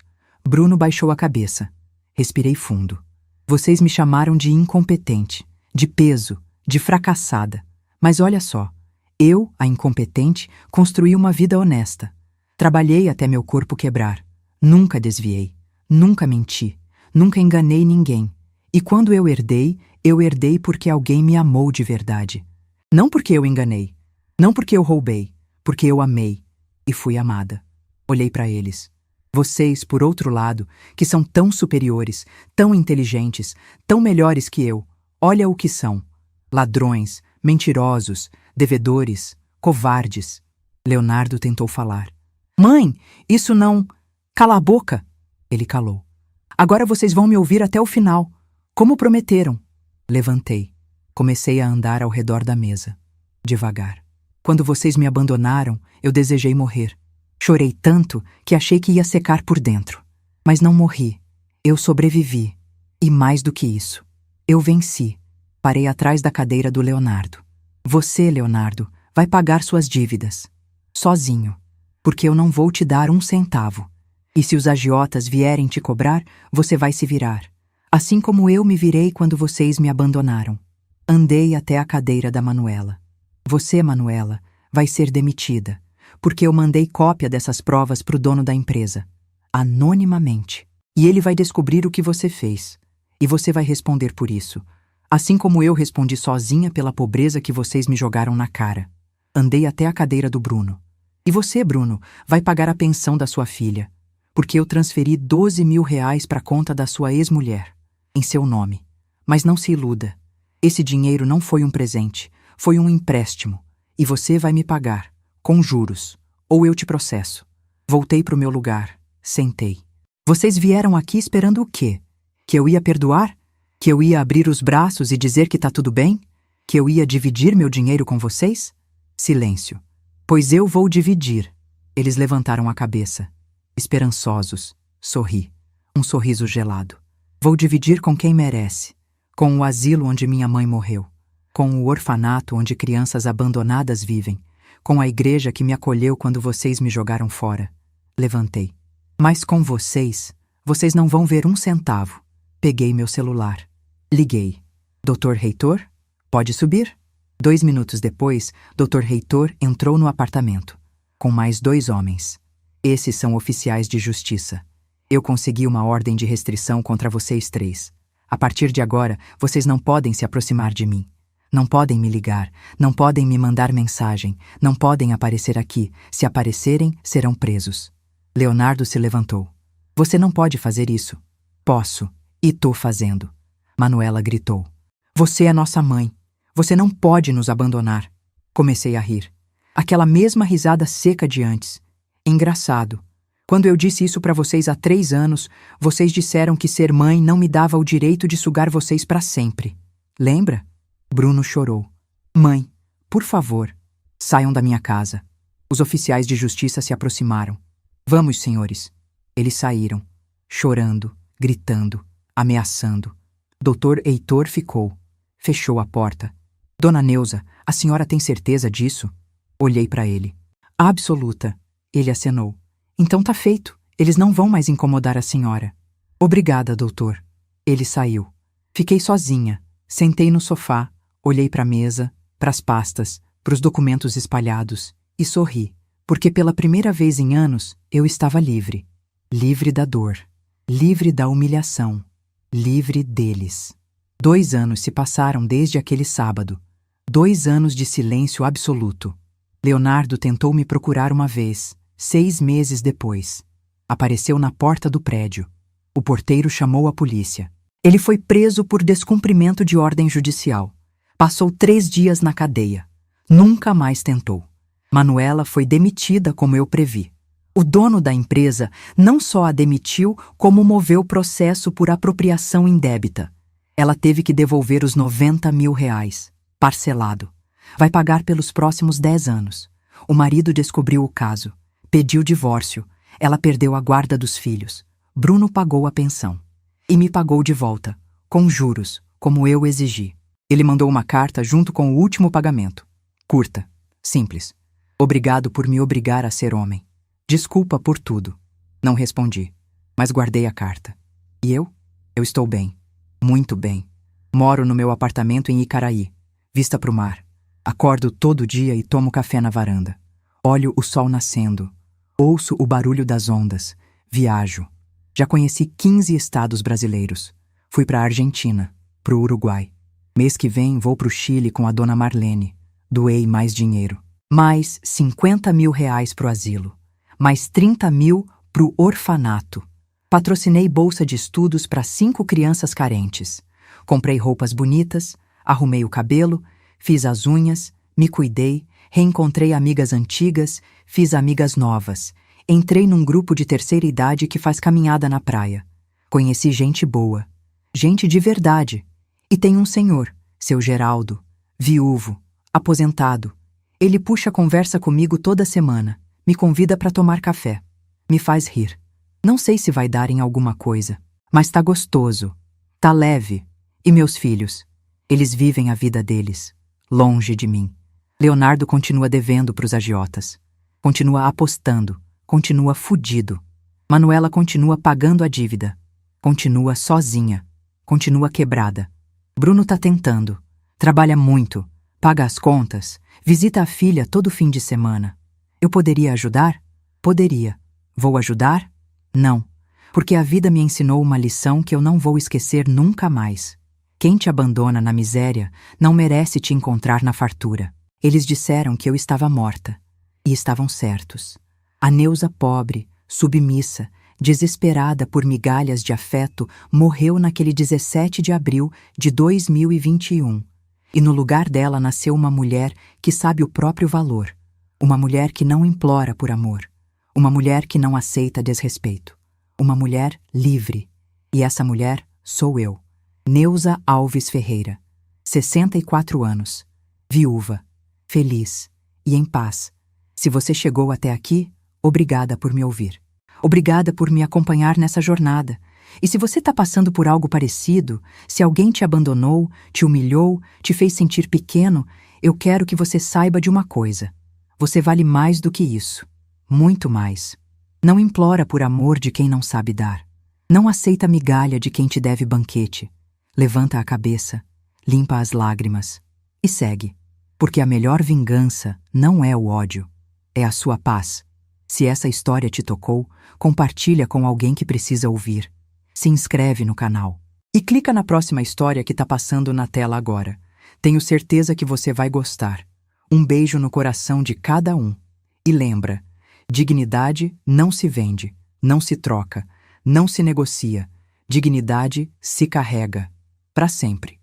Bruno baixou a cabeça. Respirei fundo. Vocês me chamaram de incompetente, de peso, de fracassada. Mas olha só, eu, a incompetente, construí uma vida honesta. Trabalhei até meu corpo quebrar. Nunca desviei, nunca menti, nunca enganei ninguém. E quando eu herdei porque alguém me amou de verdade. Não porque eu enganei, não porque eu roubei, porque eu amei e fui amada. Olhei para eles. Vocês, por outro lado, que são tão superiores, tão inteligentes, tão melhores que eu, olha o que são. Ladrões, mentirosos, devedores, covardes. Leonardo tentou falar. Mãe, isso não... Cala a boca! Ele calou. Agora vocês vão me ouvir até o final, como prometeram. Levantei. Comecei a andar ao redor da mesa, devagar. Quando vocês me abandonaram, eu desejei morrer. Chorei tanto que achei que ia secar por dentro. Mas não morri. Eu sobrevivi. E mais do que isso, eu venci. Parei atrás da cadeira do Leonardo. Você, Leonardo, vai pagar suas dívidas. Sozinho. Porque eu não vou te dar 1 centavo. E se os agiotas vierem te cobrar, você vai se virar. Assim como eu me virei quando vocês me abandonaram. Andei até a cadeira da Manuela. Você, Manuela, vai ser demitida. Porque eu mandei cópia dessas provas para o dono da empresa, anonimamente. E ele vai descobrir o que você fez. E você vai responder por isso. Assim como eu respondi sozinha pela pobreza que vocês me jogaram na cara. Andei até a cadeira do Bruno. E você, Bruno, vai pagar a pensão da sua filha, porque eu transferi 12 mil reais para a conta da sua ex-mulher, em seu nome. Mas não se iluda. Esse dinheiro não foi um presente, foi um empréstimo. E você vai me pagar, com juros, ou eu te processo. Voltei para o meu lugar, sentei. Vocês vieram aqui esperando o quê? Que eu ia perdoar? Que eu ia abrir os braços e dizer que tá tudo bem? Que eu ia dividir meu dinheiro com vocês? Silêncio. Pois eu vou dividir. Eles levantaram a cabeça. Esperançosos. Sorri. Um sorriso gelado. Vou dividir com quem merece. Com o asilo onde minha mãe morreu. Com o orfanato onde crianças abandonadas vivem. Com a igreja que me acolheu quando vocês me jogaram fora. Levantei. Mas com vocês não vão ver um centavo. Peguei meu celular. Liguei. Dr. Reitor? Pode subir? 2 minutos depois, Dr. Reitor entrou no apartamento, com mais 2 homens. Esses são oficiais de justiça. Eu consegui uma ordem de restrição contra vocês 3. A partir de agora, vocês não podem se aproximar de mim. Não podem me ligar, não podem me mandar mensagem, não podem aparecer aqui. Se aparecerem, serão presos. Leonardo se levantou. Você não pode fazer isso. Posso, e tô fazendo. Manuela gritou. Você é nossa mãe. Você não pode nos abandonar. Comecei a rir. Aquela mesma risada seca de antes. Engraçado. Quando eu disse isso para vocês há 3 anos, vocês disseram que ser mãe não me dava o direito de sugar vocês para sempre. Lembra? Bruno chorou. Mãe, por favor, saiam da minha casa. Os oficiais de justiça se aproximaram. Vamos, senhores. Eles saíram, chorando, gritando, ameaçando. Dr. Heitor ficou. Fechou a porta. Dona Neuza, a senhora tem certeza disso? Olhei para ele. Absoluta. Ele acenou. Então tá feito. Eles não vão mais incomodar a senhora. Obrigada, doutor. Ele saiu. Fiquei sozinha. Sentei no sofá, olhei para a mesa, para as pastas, para os documentos espalhados e sorri, porque pela primeira vez em anos eu estava livre. Livre da dor. Livre da humilhação. Livre deles. 2 anos se passaram desde aquele sábado. 2 anos de silêncio absoluto. Leonardo tentou me procurar uma vez, 6 meses depois. Apareceu na porta do prédio. O porteiro chamou a polícia. Ele foi preso por descumprimento de ordem judicial. Passou 3 dias na cadeia. Nunca mais tentou. Manuela foi demitida como eu previ. O dono da empresa não só a demitiu, como moveu processo por apropriação indébita. Ela teve que devolver os 90 mil reais, parcelado. Vai pagar pelos próximos 10 anos. O marido descobriu o caso. Pediu divórcio. Ela perdeu a guarda dos filhos. Bruno pagou a pensão. E me pagou de volta, com juros, como eu exigi. Ele mandou uma carta junto com o último pagamento. Curta, simples. Obrigado por me obrigar a ser homem. Desculpa por tudo. Não respondi, mas guardei a carta. E eu? Eu estou bem. Muito bem. Moro no meu apartamento em Icaraí, vista para o mar. Acordo todo dia e tomo café na varanda. Olho o sol nascendo. Ouço o barulho das ondas. Viajo. Já conheci 15 estados brasileiros. Fui para a Argentina, para o Uruguai. Mês que vem vou para o Chile com a dona Marlene. Doei mais dinheiro. Mais 50 mil reais para o asilo. Mais 30 mil para o orfanato. Patrocinei bolsa de estudos para 5 crianças carentes. Comprei roupas bonitas, arrumei o cabelo, fiz as unhas, me cuidei, reencontrei amigas antigas, fiz amigas novas. Entrei num grupo de terceira idade que faz caminhada na praia. Conheci gente boa, gente de verdade. E tem um senhor, seu Geraldo, viúvo, aposentado. Ele puxa conversa comigo toda semana, me convida para tomar café, me faz rir. Não sei se vai dar em alguma coisa, mas tá gostoso, tá leve. E meus filhos? Eles vivem a vida deles, longe de mim. Leonardo continua devendo pros agiotas, continua apostando, continua fudido. Manuela continua pagando a dívida, continua sozinha, continua quebrada. Bruno tá tentando, trabalha muito, paga as contas, visita a filha todo fim de semana. Eu poderia ajudar? Poderia. Vou ajudar? Não, porque a vida me ensinou uma lição que eu não vou esquecer nunca mais. Quem te abandona na miséria não merece te encontrar na fartura. Eles disseram que eu estava morta. E estavam certos. A Neuza pobre, submissa, desesperada por migalhas de afeto, morreu naquele 17 de abril de 2021. E no lugar dela nasceu uma mulher que sabe o próprio valor. Uma mulher que não implora por amor. Uma mulher que não aceita desrespeito. Uma mulher livre. E essa mulher sou eu. Neuza Alves Ferreira. 64 anos. Viúva. Feliz. E em paz. Se você chegou até aqui, obrigada por me ouvir. Obrigada por me acompanhar nessa jornada. E se você está passando por algo parecido, se alguém te abandonou, te humilhou, te fez sentir pequeno, eu quero que você saiba de uma coisa. Você vale mais do que isso. Muito mais. Não implora por amor de quem não sabe dar. Não aceita migalha de quem te deve banquete. Levanta a cabeça, limpa as lágrimas e segue. Porque a melhor vingança não é o ódio, é a sua paz. Se essa história te tocou, compartilha com alguém que precisa ouvir. Se inscreve no canal. E clica na próxima história que está passando na tela agora. Tenho certeza que você vai gostar. Um beijo no coração de cada um. E lembra, dignidade não se vende, não se troca, não se negocia. Dignidade se carrega. Para sempre.